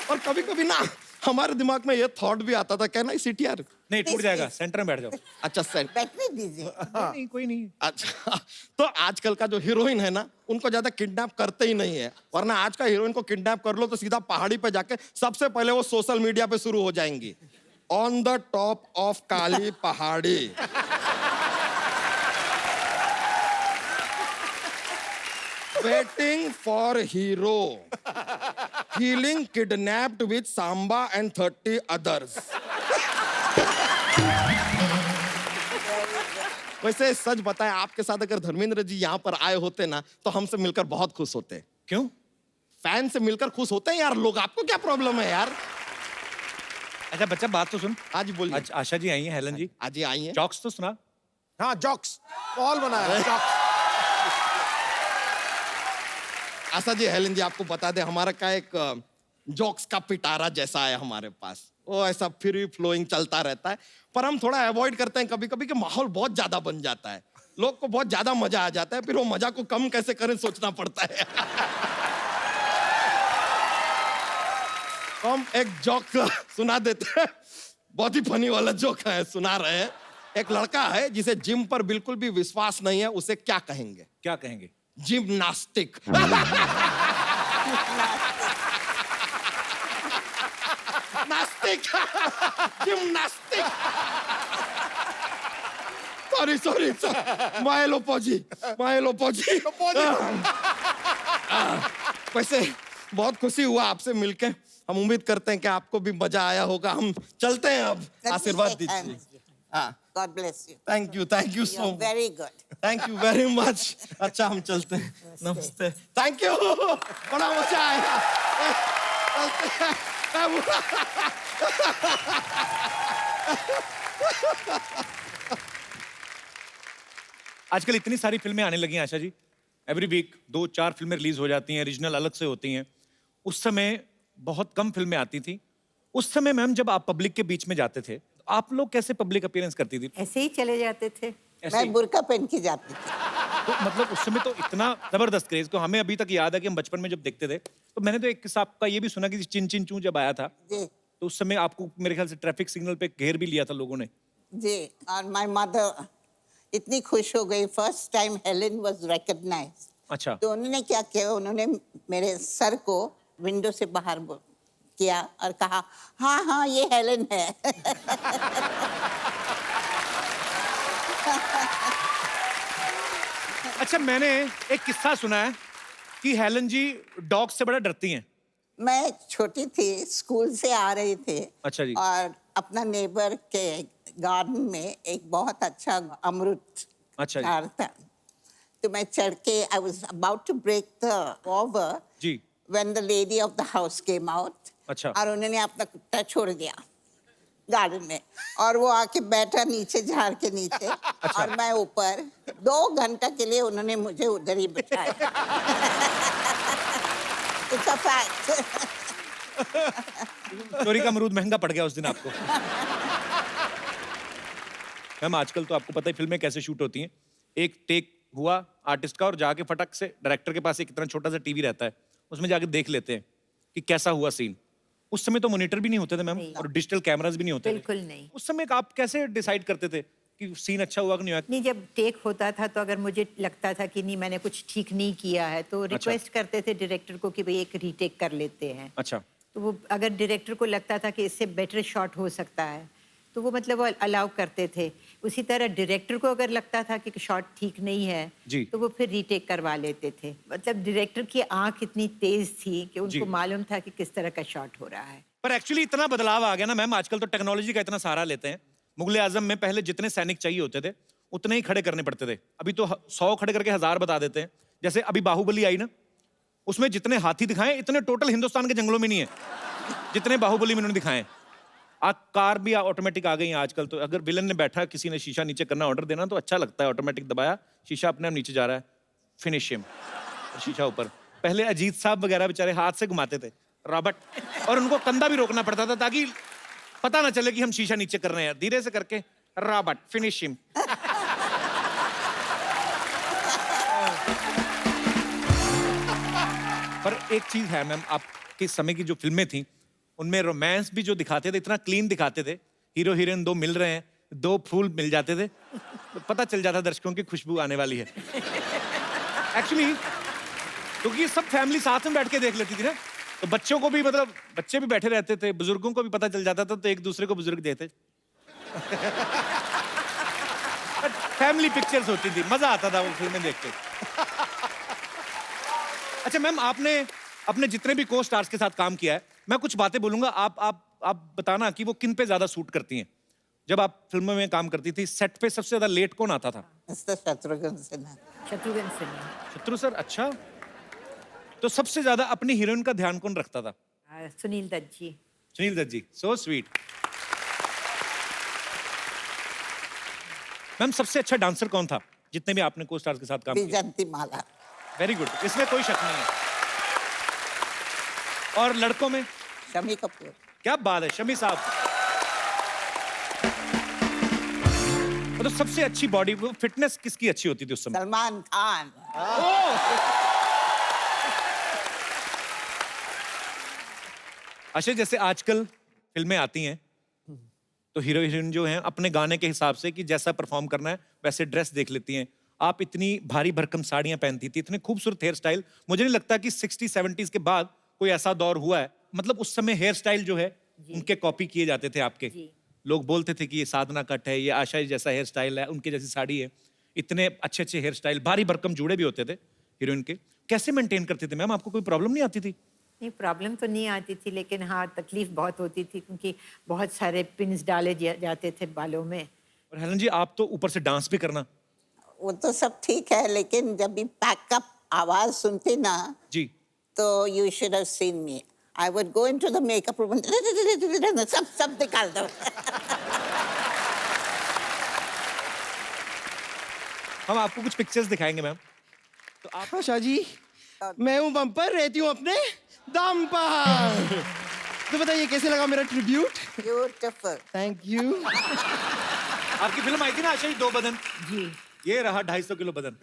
और कभी कभी ना हमारे दिमाग में ये थॉट भी आता था, कहना सीटीआर नहीं, टूट जाएगा, सेंटर में बैठ जाओ। अच्छा सेंट, बैठने दीजिए। नहीं, कोई नहीं। अच्छा तो आजकल का जो हीरोइन है ना, उनको ज्यादा किडनैप करते ही नहीं है, वरना आज का हीरोइन को किडनैप कर लो तो सीधा पहाड़ी पे जाके सबसे पहले वो सोशल मीडिया पे शुरू हो जाएंगी, ऑन द टॉप ऑफ काली पहाड़ी। Waiting for hero, feeling kidnapped with Samba and 30 others. वैसे सच बताएं, आपके साथ अगर धर्मेंद्र जी यहाँ पर आए होते ना, तो हमसे मिलकर बहुत खुश होते। क्यों? फैन से मिलकर खुश होते हैं यार लोग, आपको क्या प्रॉब्लम है यार? अच्छा बच्चा, बात तो सुन। आज बोलिए। आज आशा जी आई हैं, हेलन जी। आज ये आई हैं। जॉक्स तो सुना। हाँ, जॉक्स पॉल बनाया है, जॉक्स। आशा जी, हेलन जी, आपको बता दे, हमारा का एक जॉक्स का पिटारा जैसा है हमारे पास, वो ऐसा फ्री फ्लोइंग चलता रहता है, पर हम थोड़ा अवॉइड करते हैं कभी कभी कि माहौल बहुत ज्यादा बन जाता है, लोग को बहुत ज्यादा मजा आ जाता है, फिर वो मजा को कम कैसे करें सोचना पड़ता है। तो हम एक जोक सुना देते हैं, बहुत ही फनी वाला जोक है, सुना रहे हैं। एक लड़का है जिसे जिम पर बिल्कुल भी विश्वास नहीं है, उसे क्या कहेंगे? क्या कहेंगे? जिम्नास्टिक। नास्तिक, जिम्नास्टिक। सॉरी, मायलोपोजी। वैसे बहुत खुशी हुआ आपसे मिलके, हम उम्मीद करते हैं कि आपको भी मजा आया होगा। हम चलते हैं अब, आशीर्वाद दीजिए। हाँ, God bless you. Thank you so You're much, very good. Thank you very much. अच्छा हम चलते हैं, नमस्ते, थैंक यू, बड़ा मजा आया। चलते हैं। आजकल इतनी सारी फिल्में आने लगी हैं आशा जी, एवरी वीक 2-4 फिल्में रिलीज हो जाती हैं, रीजनल अलग से होती हैं। उस समय बहुत कम फिल्में आती थी। उस समय मैम, जब आप पब्लिक के बीच में जाते थे, आप लोग कैसे पब्लिक अपीयरेंस करती थी? ऐसे ही चले जाते थे। ऐसे ही? मैं बुर्का पहन के जाती थी। तो मतलब उस समय तो इतना जबरदस्त क्रेज, को हमें अभी तक याद है कि हम बचपन में जब देखते थे, तो मैंने तो एक किस्सा आपका ये भी सुना कि चिन चिन चू जब आया था, जी तो उस समय आपको मेरे ख्याल से ट्रैफिक सिग्नल पे घेर भी लिया था लोगों ने। जी, और माय मदर इतनी खुश हो गई, first time Helen was recognised. अच्छा। तो उन्होंने क्या किया, उन्होंने मेरे सर को विंडो से बाहर किया और कहा, हाँ ये हेलेन है। अच्छा, मैंने एक किस्सा सुना है कि हेलन जी डॉग से बड़ा डरती हैं। मैं छोटी थी, स्कूल से आ रही थी। अच्छा जी। और अपना नेबर के गार्डन में एक बहुत अच्छा अमरूद अच्छा जी। झाड़ था, तो मैं चढ़ के, I was about to break the over जी। When the lady of the house came out. अच्छा। और उन्होंने अपना कुत्ता छोड़ दिया गार्डन में, और वो आके बैठा नीचे झाड़ के नीचे। अच्छा। और मैं ऊपर 2 घंटा के लिए उन्होंने मुझे उधर ही बिठाया। It's a fact. चोरी का अमरूद महंगा पड़ गया उस दिन आपको। मैम आजकल तो आपको पता है फिल्में कैसे शूट होती हैं, एक टेक हुआ आर्टिस्ट का और जाके फटक से डायरेक्टर के पास एक इतना छोटा सा टीवी रहता है, उसमें जाके देख लेते हैं कि कैसा हुआ सीन। उस समय तो मॉनिटर भी नहीं होते थे मैम, और डिजिटल कैमरास भी नहीं होते थे। बिल्कुल नहीं। उस समय आप कैसे डिसाइड करते थे कि सीन अच्छा हुआ कि नहीं हुआ? नहीं, जब टेक होता था तो अगर मुझे लगता था कि नहीं मैंने कुछ ठीक नहीं किया है तो रिक्वेस्ट करते थे डायरेक्टर को कि भाई एक रीटेक कर लेते हैं। अच्छा, तो वो अगर डायरेक्टर को लगता था कि इससे बेटर शॉट हो सकता है तो वो मतलब वो अलाउ करते थे। उसी तरह डायरेक्टर को अगर लगता था कि शॉट ठीक नहीं है जी। तो वो फिर रीटेक करवा लेते थे। मतलब डायरेक्टर की आंख इतनी तेज थी कि जी। उनको मालूम था कि किस तरह का शॉट हो रहा है। पर एक्चुअली इतना बदलाव आ गया ना मैम, आजकल तो टेक्नोलॉजी का इतना सहारा लेते हैं। मुगले आजम में पहले जितने सैनिक चाहिए होते थे उतने ही खड़े करने पड़ते थे, अभी तो 100 खड़े करके 1000 बता देते हैं। जैसे अभी बाहुबली आई ना, उसमें जितने हाथी दिखाए इतने टोटल हिंदुस्तान के जंगलों में नहीं है जितने बाहुबली में उन्होंने दिखाए। कार भी ऑटोमेटिक आ गई हैं आजकल तो। अगर विलन ने बैठा, किसी ने शीशा नीचे करना ऑर्डर देना तो अच्छा लगता है, ऑटोमेटिक दबाया शीशा अपने आप नीचे जा रहा है, फिनिश हिम, शीशा ऊपर। पहले अजीत साहब वगैरह बेचारे हाथ से घुमाते थे रॉबर्ट, और उनको कंधा भी रोकना पड़ता था ताकि पता ना चले कि हम शीशा नीचे कर रहे हैं, धीरे से करके रॉबर्ट फिनिश हिम। पर एक चीज है मैम, आपके समय की जो फिल्में थी उनमें रोमांस भी जो दिखाते थे इतना क्लीन दिखाते थे। हीरो हीरोइन दो मिल रहे हैं, दो फूल मिल जाते थे तो पता चल जाता दर्शकों की खुशबू आने वाली है। एक्चुअली क्योंकि सब फैमिली साथ में बैठ के देख लेती थी ना, तो बच्चों को भी, मतलब बच्चे भी बैठे रहते थे, बुजुर्गों को भी पता चल जाता था तो एक दूसरे को बुजुर्ग देते। फैमिली पिक्चर्स होती थी, मजा आता था वो फिल्में देख के। अच्छा मैम, आपने अपने जितने भी को स्टार्स के साथ काम किया है, मैं कुछ बातें बोलूंगा, आप बताना कि वो किन पे ज्यादा सूट करती हैं। जब आप फिल्मों में काम करती थी, सेट पे सबसे ज्यादा लेट कौन आता था? मिस्टर शत्रुघ्न सिन्हा। शत्रुघ्न सिन्हा। शत्रु सर, अच्छा। तो सबसे ज्यादा अपनी हीरोइन का ध्यान कौन रखता था? सुनील दत्त जी। सुनील दत्त जी, सो स्वीट। मैम सबसे अच्छा डांसर कौन था जितने भी आपने को स्टार्स के साथ काम किया? विजंती माला। वेरी गुड, इसमें कोई शक नहीं है। और लड़कों में? शमी कपूर। क्या बात है, शमी साहब। तो सबसे अच्छी बॉडी फिटनेस किसकी अच्छी होती थी उस समय? सलमान खान। अच्छा, जैसे आजकल फिल्में आती हैं तो हीरो हीरोइन जो हैं अपने गाने के हिसाब से कि जैसा परफॉर्म करना है वैसे ड्रेस देख लेती हैं। आप इतनी भारी भरकम साड़ियां पहनती थी, इतने खूबसूरत हेयर स्टाइल, मुझे नहीं लगता कि 60-70s के बाद कोई ऐसा दौर हुआ है। मतलब उस समय हेयर स्टाइल जो है उनके कॉपी किए जाते थे आपके। लोग बोलते थे कि ये साधना कट है, ये आशा जैसा हेयर स्टाइल है, उनके जैसी साड़ी है। इतने अच्छे अच्छे हेयर स्टाइल, भारी भरकम जूड़े भी होते थे हीरोइन के। कैसे मेंटेन करते थे मैम? आपको कोई प्रॉब्लम नहीं आती थी? नहीं, प्रॉब्लम तो नहीं आती थी, लेकिन हाँ तकलीफ बहुत होती थी क्योंकि बहुत सारे पिन्स डाले जाते थे बालों में। और हेलन जी, आप तो ऊपर से डांस भी करना। वो तो सब ठीक है, लेकिन जब भी पैकअप आवाज सुनते ना जी, तो you should have seen me. I would go into the makeup room, सब निकाल दो। हम आपको कुछ पिक्चर्स दिखाएंगे मैम। तो आप हाँ शाह जी, मैं हूँ बम्पर, रहती हूँ अपने दम पर। तो बताइए कैसे लगा मेरा ट्रिब्यूट? ब्यूटीफुल। Thank you. आपकी फिल्म आई थी ना आशा जी, 2 बदन। जी। ये रहा 250 किलो बदन।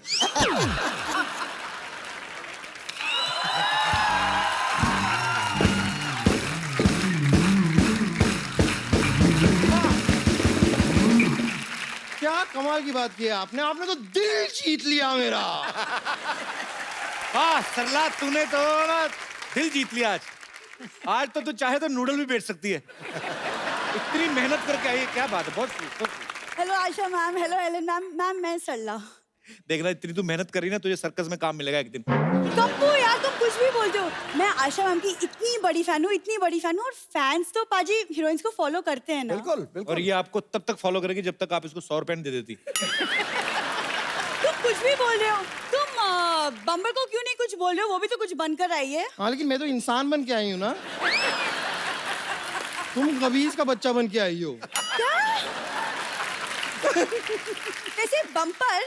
क्या कमाल की बात की है आपने, आपने तो दिल जीत लिया मेरा। वाह सरला, तूने तो ना दिल जीत लिया आज। आज तो तू चाहे तो नूडल भी बेच सकती है, इतनी मेहनत करके आई है। क्या बात है, बहुत। Hello Asha ma'am, hello Helen ma'am. Ma'am मैं सरला। देखना, इतनी तू मेहनत करी ना, तुझे सर्कस में काम मिलेगा एक दिन। कप्पू यार, तुम कुछ भी बोलते हो। मैं आशा मैम की इतनी बड़ी फैन हूँ, इतनी बड़ी फैन हूँ। और फैंस तो पाजी हीरोइंस को फॉलो करते हैं ना। बिल्कुल बिल्कुल। और ये आपको तब तक फॉलो करेगी जब तक आप इसको 100 रुपए दे देती। तुम कुछ भी बोल रहे हो। तुम बम्बर को क्यों नहीं कुछ बोल रहे हो? वो भी तो कुछ बनकर आई है। हाँ लेकिन मैं तो इंसान बन के आई हूँ ना, तुम कबीज का बच्चा बन के आई हो। वैसे बम्पर,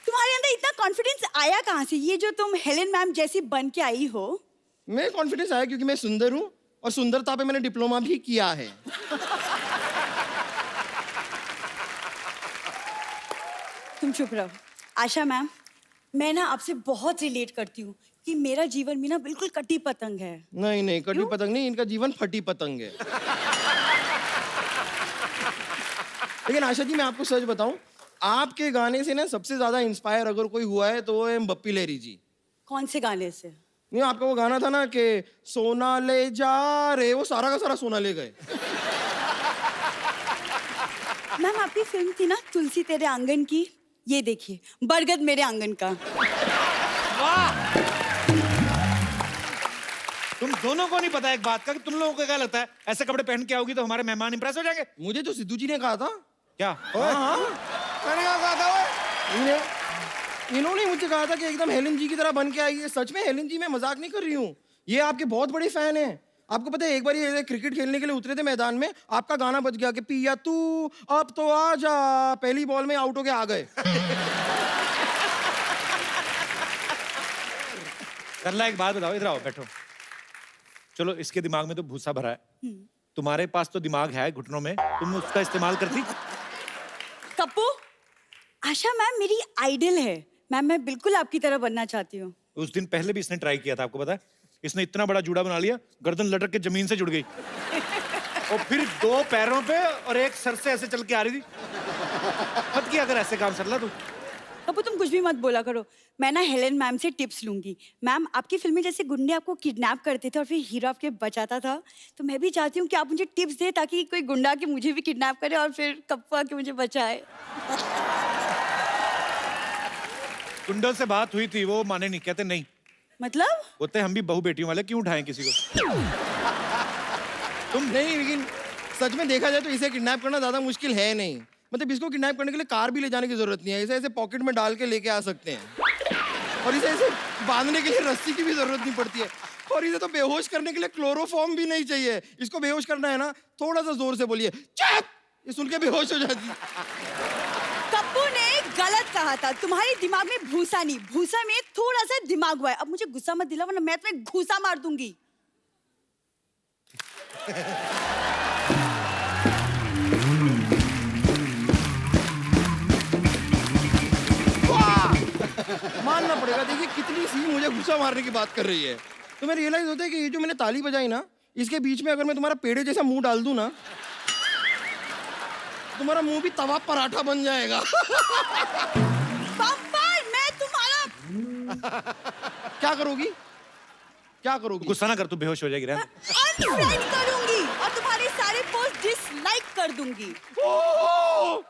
तुम्हारे अंदर इतना कॉन्फिडेंस आया कहाँ से? ये जो तुम हेलन मैम जैसी बन के आई हो। मैं कॉन्फिडेंस आया क्योंकि मैं सुंदर हूँ, और सुंदरता पे मैंने डिप्लोमा भी किया है। तुम चुप रहो। आशा मैम, मैं ना आपसे बहुत रिलेट करती हूँ कि मेरा जीवन भी ना बिल्कुल कटी पतंग है। नहीं नहीं, कटी पतंग नहीं, इनका जीवन फटी पतंग है। लेकिन आशा जी, मैं आपको सच बताऊं, आपके गाने से ना सबसे ज्यादा इंस्पायर अगर कोई हुआ है तो वो है बप्पी लहरी जी। कौन से गाने से? नहीं, आपका वो गाना था ना कि सोना ले जा रे, वो सारा का सारा सोना ले गए। मैम, आपकी फिल्म थी ना तुलसी तेरे आंगन की, ये देखिए बरगद मेरे आंगन का। तुम दोनों को नहीं पता एक बात का कि तुम लोगों को क्या लगता है ऐसे कपड़े पहन के आओगी तो हमारे मेहमान इंप्रेस हो जाएंगे? मुझे तो सिद्धू जी ने कहा था। क्या? मैंने क्या कहा था वो? इन्होंने मुझे कहा था कि एकदम हेलन जी की तरह बन के आई है। सच में हेलन जी, मैं मजाक नहीं कर रही हूँ, ये आपके बहुत बड़े फैन हैं। आपको पता है, एक बार ये क्रिकेट खेलने के लिए उतरे थे मैदान में, आपका गाना बज गया कि पिया तू अब तो आ जा, पहली बॉल में आउट होके आ गए। करला, एक बात बताओ, इधर आओ, बैठो। चलो, इसके दिमाग में तो भूसा भरा है, तुम्हारे पास तो दिमाग है घुटनों में, तुम उसका इस्तेमाल करती? कप्पू, आशा मैम मेरी आइडल है मैम, मैं बिल्कुल आपकी तरह बनना चाहती हूँ। उस दिन पहले भी इसने ट्राई किया था, आपको पता है? इसने इतना बड़ा जूड़ा बना लिया, गर्दन लटक के जमीन से जुड़ गई और फिर 2 पैरों पे और एक सर से ऐसे चल के आ रही थी। मत किया अगर ऐसे काम सरला तू। कप्पू, तुम कुछ भी मत बोला करो, मैं ना हेलन मैम से टिप्स लूंगी। मैम, आपकी फिल्म में जैसे गुंडे आपको किडनैप करते थे और फिर हीरो आपके बचाता था, तो मैं भी चाहती हूँ कि आप मुझे टिप्स दें ताकि कोई गुंडा के मुझे भी किडनैप करे और फिर कप्पू आके मुझे बचाए। गुंडों से बात हुई थी, वो माने नहीं, कहते नहीं। मतलब? होते हम भी बहू बेटियों वाले, क्यों उठाएं किसी को? तुम नहीं, लेकिन सच में देखा जाए तो इसे किडनैप करना ज्यादा मुश्किल है नहीं। मतलब इसको किडनैप करने के लिए कार भी ले जाने की जरूरत नहीं है, इसे ऐसे पॉकेट में डाल के लेके आ सकते हैं और इसे ऐसे बांधने के लिए रस्सी की भी जरूरत नहीं पड़ती है। और इसे तो बेहोश करने के लिए क्लोरोफॉर्म भी नहीं चाहिए। इसको बेहोश करना है ना, थोड़ा सा जोर से बोलिए चुप, ये सुन के बेहोश हो जाती है। कप्पू ने गलत कहा था, तुम्हारे दिमाग में भूसा नहीं, भूसा में थोड़ा सा दिमाग हुआ है। अब मुझे गुस्सा मत दिला वरना मैं तुम्हें घूसा मार दूंगी। मानना पड़ेगा, देखिए कितनी सी मुझे गुस्सा मारने की बात कर रही है। तुम्हें रियलाइज होता है कि ये जो मैंने ताली बजाई ना, इसके बीच में अगर मैं तुम्हारा पेड़े जैसा मुंह डाल दूं ना, तुम्हारा मुंह भी तवा पराठा बन जाएगा। पापा, मैं तुम्हारा क्या करोगी? क्या करोगी? गुस्सा ना कर, तू बेहोश हो जाएगी। रहने दे। अनफ्रेंड करूंगी और तुम्हारे सारे पोस्ट डिसलाइक कर दूंगी। ओह!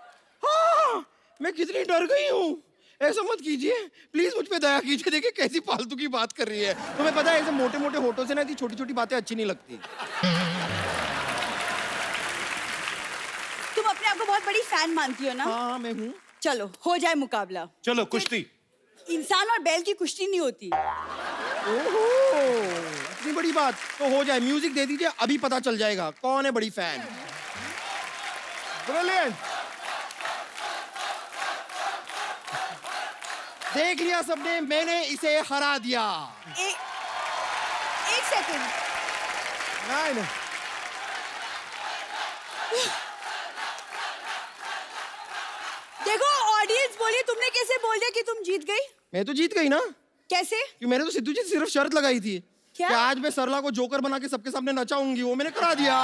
हाँ, मैं कितनी डर गई हूँ। ऐसा मत कीजिए प्लीज, मुझ पे दया कीजिए। देखिए कैसी फालतू की बात कर रही है। तुम्हें पता है, ऐसे मोटे मोटे होठों से ना ऐसी छोटी छोटी बातें अच्छी नहीं लगती। तुम अपने आप को बहुत बड़ी फैन मानती हो ना? हाँ, मैं हूँ। चलो हो जाए मुकाबला। चलो कुश्ती। इंसान और बैल की कुश्ती नहीं होती। ओहो, इतनी बड़ी बात तो हो जाए। म्यूजिक दे दीजिए, अभी पता चल जाएगा कौन है बड़ी फैन। ब्रिलियंट। देख लिया सबने, मैंने इसे हरा दिया। एक सेकंड, नहीं, देखो ऑडियंस बोली, तुमने कैसे बोल दिया कि तुम जीत गई? मैं तो जीत गई ना, कैसे? कि मैंने तो सिद्धू जी से सिर्फ शर्त लगाई थी क्या? कि आज मैं सरला को जोकर बना के सबके सामने नचाऊंगी। वो मैंने करा दिया।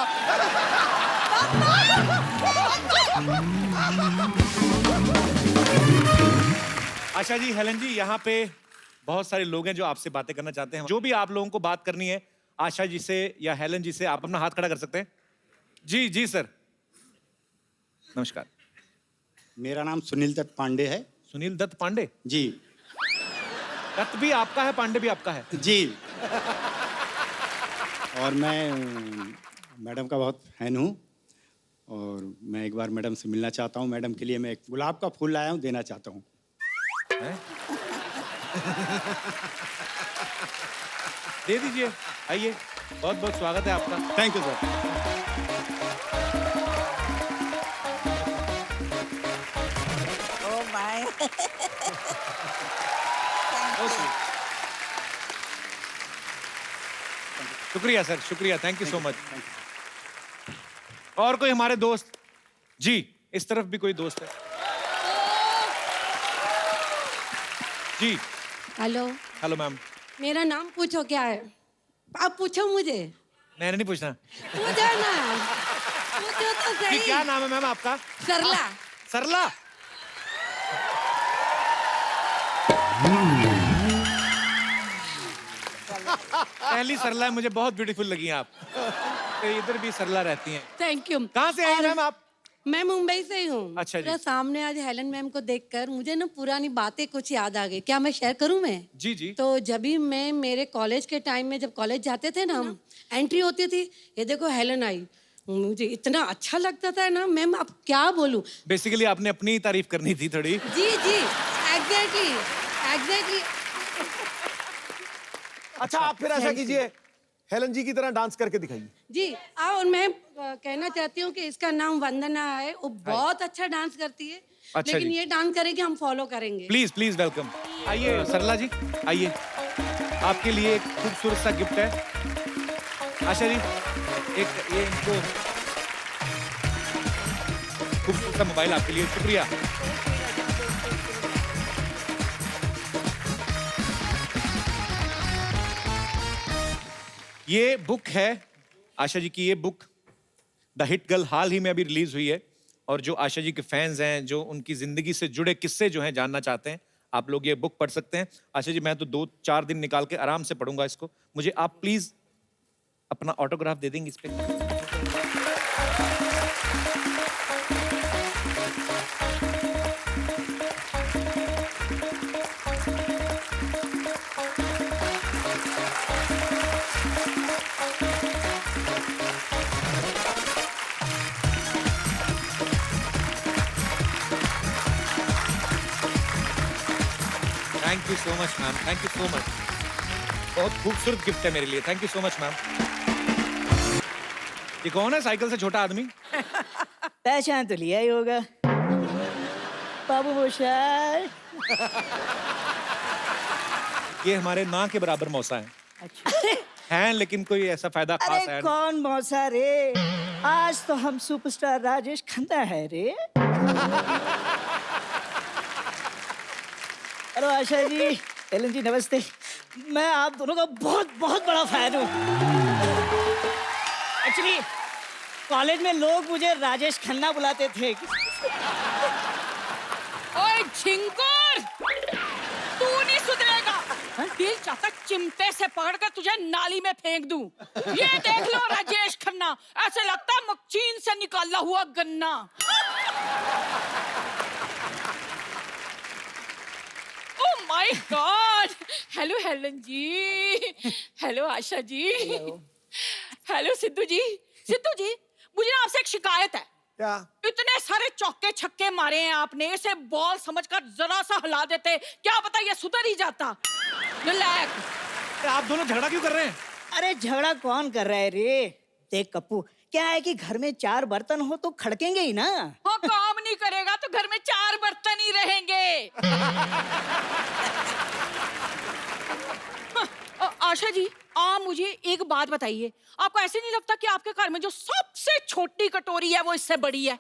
आशा जी, हेलन जी, यहाँ पे बहुत सारे लोग हैं जो आपसे बातें करना चाहते हैं। जो भी आप लोगों को बात करनी है आशा जी से या हेलन जी से, आप अपना हाथ खड़ा कर सकते हैं। जी जी सर, नमस्कार। मेरा नाम सुनील दत्त पांडे है। सुनील दत्त पांडे जी। दत्त भी आपका है, पांडे भी आपका है? जी। और मैं मैडम का बहुत फैन हूँ और मैं एक बार मैडम से मिलना चाहता हूँ। मैडम के लिए मैं एक गुलाब का फूल लाया हूँ, देना चाहता हूँ। दे दीजिए, आइए, बहुत बहुत स्वागत है आपका। Thank you sir. Oh my. बहुत sweet। शुक्रिया सर, शुक्रिया, थैंक यू सो मच। और कोई हमारे दोस्त? जी, इस तरफ भी कोई दोस्त है? जी। हेलो। Hello ma'am. मेरा नाम पूछो क्या है? आप पूछो मुझे। मैंने नहीं पूछना। पूछो ना, पूछो तो कि सही। क्या नाम है मैम आपका? सरला। सरला। पहली सरला है, मुझे बहुत ब्यूटीफुल लगी आप। तो इधर भी सरला रहती हैं। Thank you. कहाँ से आई मैम आप? मैं मुंबई से ही हूँ। अच्छा जी। मेरे सामने आज हेलन मैम को देखकर मुझे ना पुरानी बातें कुछ याद आ गई। क्या मैं शेयर करूँ मैं? जी जी। तो जब भी मैं मेरे कॉलेज के टाइम में जब कॉलेज जाते थे ना हम, एंट्री होती थी, ये देखो हेलन आई, मुझे इतना अच्छा लगता था ना मैम, आप क्या बोलूं। बेसिकली आपने अपनी तारीफ करनी थी थोड़ी। जी जी, एग्जैक्टली एग्जैक्टली। अच्छा, आप फिर ऐसा कीजिए, हेलन जी की तरह डांस करके दिखाइए। जी। और मैं कहना चाहती हूँ कि इसका नाम वंदना है, वो बहुत अच्छा डांस करती है। अच्छा लेकिन जी। ये डांस करेगी, हम फॉलो करेंगे। Please please welcome. आइए सरला जी, आइए। आपके लिए एक खूबसूरत सा गिफ्ट है। आशा जी, एक ये इनको खूबसूरत सा मोबाइल आपके लिए। शुक्रिया। ये बुक है आशा जी की। ये बुक द हिट गर्ल हाल ही में अभी रिलीज हुई है, और जो आशा जी के फैंस हैं, जो उनकी जिंदगी से जुड़े किस्से जो हैं जानना चाहते हैं, आप लोग ये बुक पढ़ सकते हैं। आशा जी, मैं तो 2-4 दिन निकाल के आराम से पढ़ूंगा इसको। मुझे आप प्लीज अपना ऑटोग्राफ दे देंगे इस पे? Thank you so much ma'am, thank you so much. बहुत खूबसूरत गिफ्ट है मेरे लिए, thank you so much ma'am. ये कौन है साइकिल से छोटा आदमी? पहचान तो लिया ही होगा, बाबू मोशाय। ये हमारे ना के बराबर मौसा है। अच्छा। हैं, लेकिन कोई ऐसा फायदा खास है अरे नहीं। कौन मौसा रे, आज तो हम सुपरस्टार राजेश खन्ना है रे। हेलो आशा जी, हेलन जी, नमस्ते। मैं आप दोनों का बहुत बहुत बड़ा फैन हूँ। एक्चुअली कॉलेज में लोग मुझे राजेश खन्ना बुलाते थे। ओए झिंगुर, तू नहीं सुधरेगा। दिल चाहता चिमटे से पकड़कर तुझे नाली में फेंक दूं। ये देख लो राजेश खन्ना, ऐसे लगता है मक्खीन से निकाला हुआ गन्ना। Oh my God. Hello Helen ji, hello Asha ji, hello Sidhu ji. Sidhu ji, मुझे ना आपसे एक शिकायत है। क्या? इतने सारे चौके छक्के मारे हैं आपने, इसे बॉल समझकर जरा सा हिला देते, क्या पता ये सुधर ही जाता। रिलैक्स। आप दोनों झगड़ा क्यों कर रहे हैं? अरे झगड़ा कौन कर रहा है रे? देख कप्पू, क्या है कि घर में 4 बर्तन हो तो खड़केंगे ही ना। हाँ, काम नहीं करेगा तो घर में 4 बर्तन ही रहेंगे। आशा जी, आप मुझे एक बात बताइए, आपको ऐसे नहीं लगता कि आपके घर में जो सबसे छोटी कटोरी है वो इससे बड़ी है?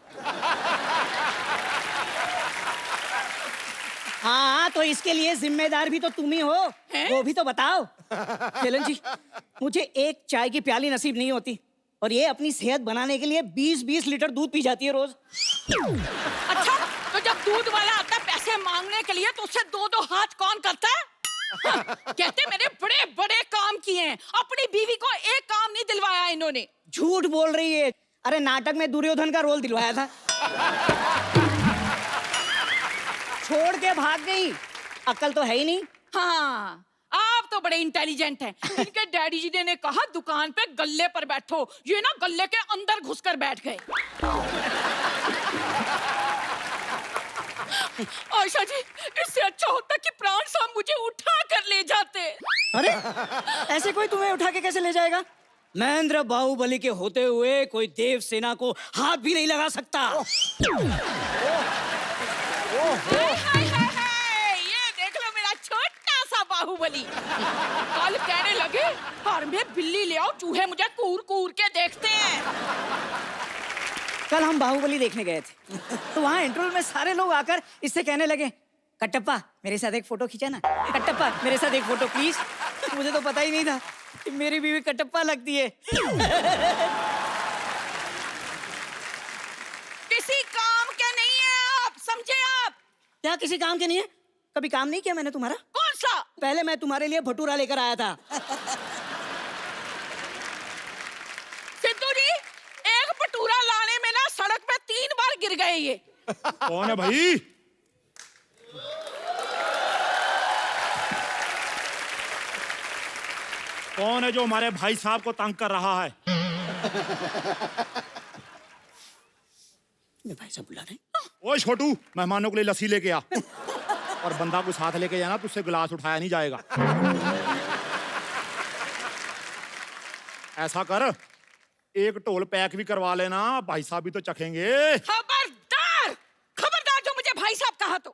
हाँ, तो इसके लिए जिम्मेदार भी तो तुम ही हो। वो भी तो बताओ। हेलन जी, मुझे एक चाय की प्याली नसीब नहीं होती, और ये अपनी सेहत बनाने के लिए 20-20 लीटर दूध पी जाती है रोज। अच्छा, तो जब दूध वाला आता है पैसे मांगने के लिए, तो उससे 2-2 हाथ कौन करता है? कहते मैंने बड़े बड़े काम किए हैं, अपनी बीवी को एक काम नहीं दिलवाया इन्होंने। झूठ बोल रही है। अरे नाटक में दुर्योधन का रोल दिलवाया था। छोड़ के भाग गई, अक्ल तो है ही नहीं। हाँ, आप तो बड़े इंटेलिजेंट हैं। इनके डैडी जी ने कहा दुकान पे गल्ले पर बैठो, ये ना गल्ले के अंदर घुसकर बैठ गए। आशा जी, इससे अच्छा होता कि प्राण साहब मुझे उठा कर ले जाते। अरे ऐसे कोई तुम्हें उठा के कैसे ले जाएगा? महेंद्र बाहुबली के होते हुए कोई देव सेना को हाथ भी नहीं लगा सकता। हाय हाय हाय हाय, ये देख लो मेरा छोटा सा बाहुबली। कल कहने लगे घर में बिल्ली ले आओ, चूहे मुझे कूर कूर के देखते हैं। कल हम बाहुबली देखने गए थे तो वहाँ इंटरवल में सारे लोग आकर इससे कहने लगे, कटप्पा मेरे साथ एक फोटो खींचा ना, कटप्पा मेरे साथ एक फोटो प्लीज। मुझे तो पता ही नहीं था कि मेरी बीवी कटप्पा लगती है। किसी काम के नहीं है आप, समझे आप? क्या किसी काम के नहीं है? कभी काम नहीं किया मैंने तुम्हारा? कौन सा? पहले मैं तुम्हारे लिए भटूरा लेकर आया था। सिद्धू जी, एक भटूरा लाने में ना सड़क पे 3 बार गिर गए ये। कौन है भाई? कौन है जो हमारे भाई साहब को तंग कर रहा है? भाई साहब बुला रहे। ओए छोटू, मेहमानों के लिए लस्सी लेके आ और बंदा को साथ लेके जाना, तुझसे गिलास उठाया नहीं जाएगा। ऐसा कर, एक ढोल पैक भी करवा लेना, भाई साहब भी तो चखेंगे। खबरदार, खबरदार जो मुझे भाई साहब कहा तो।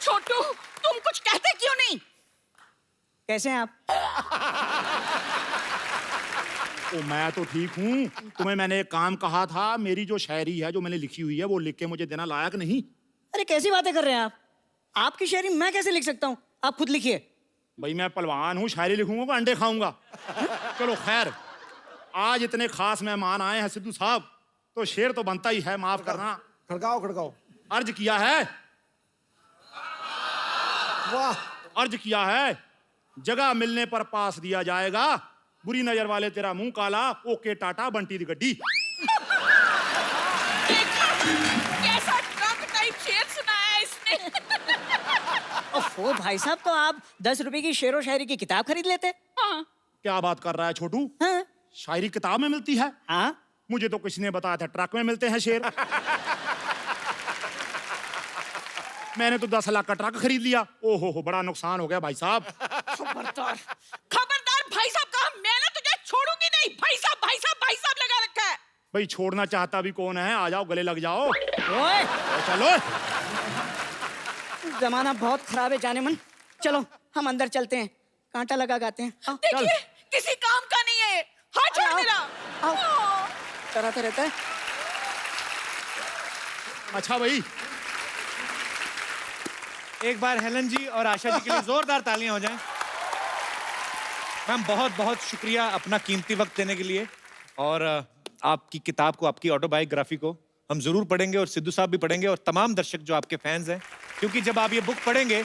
छोटू, तुम कुछ कहते क्यों नहीं? कैसे हैं आप? ओ मैं तो ठीक हूँ। तुम्हें मैंने एक काम कहा था, मेरी जो शायरी है जो मैंने लिखी हुई है वो लिख के मुझे देना लायक नहीं? अरे कैसी बातें कर रहे हैं आप? आपकी शायरी मैं कैसे लिख सकता हूँ? आप खुद लिखिए। भाई मैं पहलवान हूँ, शायरी लिखूंगा तो अंडे खाऊंगा। चलो खैर, आज इतने खास मेहमान आए हैं सिद्धू साहब, तो शेर तो बनता ही है, माफ करना। खड़काओ खड़काओ। अर्ज किया है, वाह, अर्ज किया है, जगह मिलने पर पास दिया जाएगा, बुरी नजर वाले तेरा मुंह काला, ओके टाटा बंटी दी गड्डी। कैसा ट्रक टाइप शेर सुनाया है इसने। ओफो भाई साहब, तो आप 10 रुपए की शेरो शायरी की किताब खरीद लेते? हाँ। क्या बात कर रहा है छोटू? हाँ। शायरी किताब में मिलती है? हाँ। मुझे तो किसी ने बताया था ट्रक में मिलते हैं शेर। मैंने तो 10 लाख का ट्रक खरीद लिया। ओहो बड़ा नुकसान हो गया भाई साहब। खबरदार, खबरदार भाई साहब कहा, मैंने तुझे छोड़ूंगी नहीं। भाई साहब, भाई साहब, भाई साहब लगा रखा है। भाई छोड़ना चाहता भी कौन है? आ जाओ, गले लग जाओ। ओए! चलो, जमाना बहुत खराब है जाने मन। चलो हम अंदर चलते हैं, कांटा लगा गाते हैं। देखिए, किसी काम का नहीं है। हाथ छोड़ मेरा। कराता रहता है। अच्छा भाई, एक बार हेलन जी और आशा जी के लिए जोरदार तालियां हो जाएं। मैम बहुत बहुत शुक्रिया अपना कीमती वक्त देने के लिए, और आपकी किताब को, आपकी ऑटोबायोग्राफी को हम जरूर पढ़ेंगे, और सिद्धू साहब भी पढ़ेंगे, और तमाम दर्शक जो आपके फैंस हैं, क्योंकि जब आप ये बुक पढ़ेंगे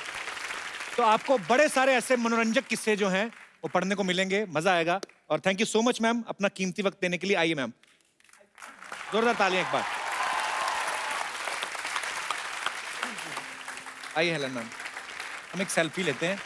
तो आपको बड़े सारे ऐसे मनोरंजक किस्से जो हैं वो पढ़ने को मिलेंगे, मजा आएगा। और thank you so much ma'am अपना कीमती वक्त देने के लिए। आइए मैम, जोरदार तालियां एक बार। आइए हेलन मैम, हम एक सेल्फी लेते हैं।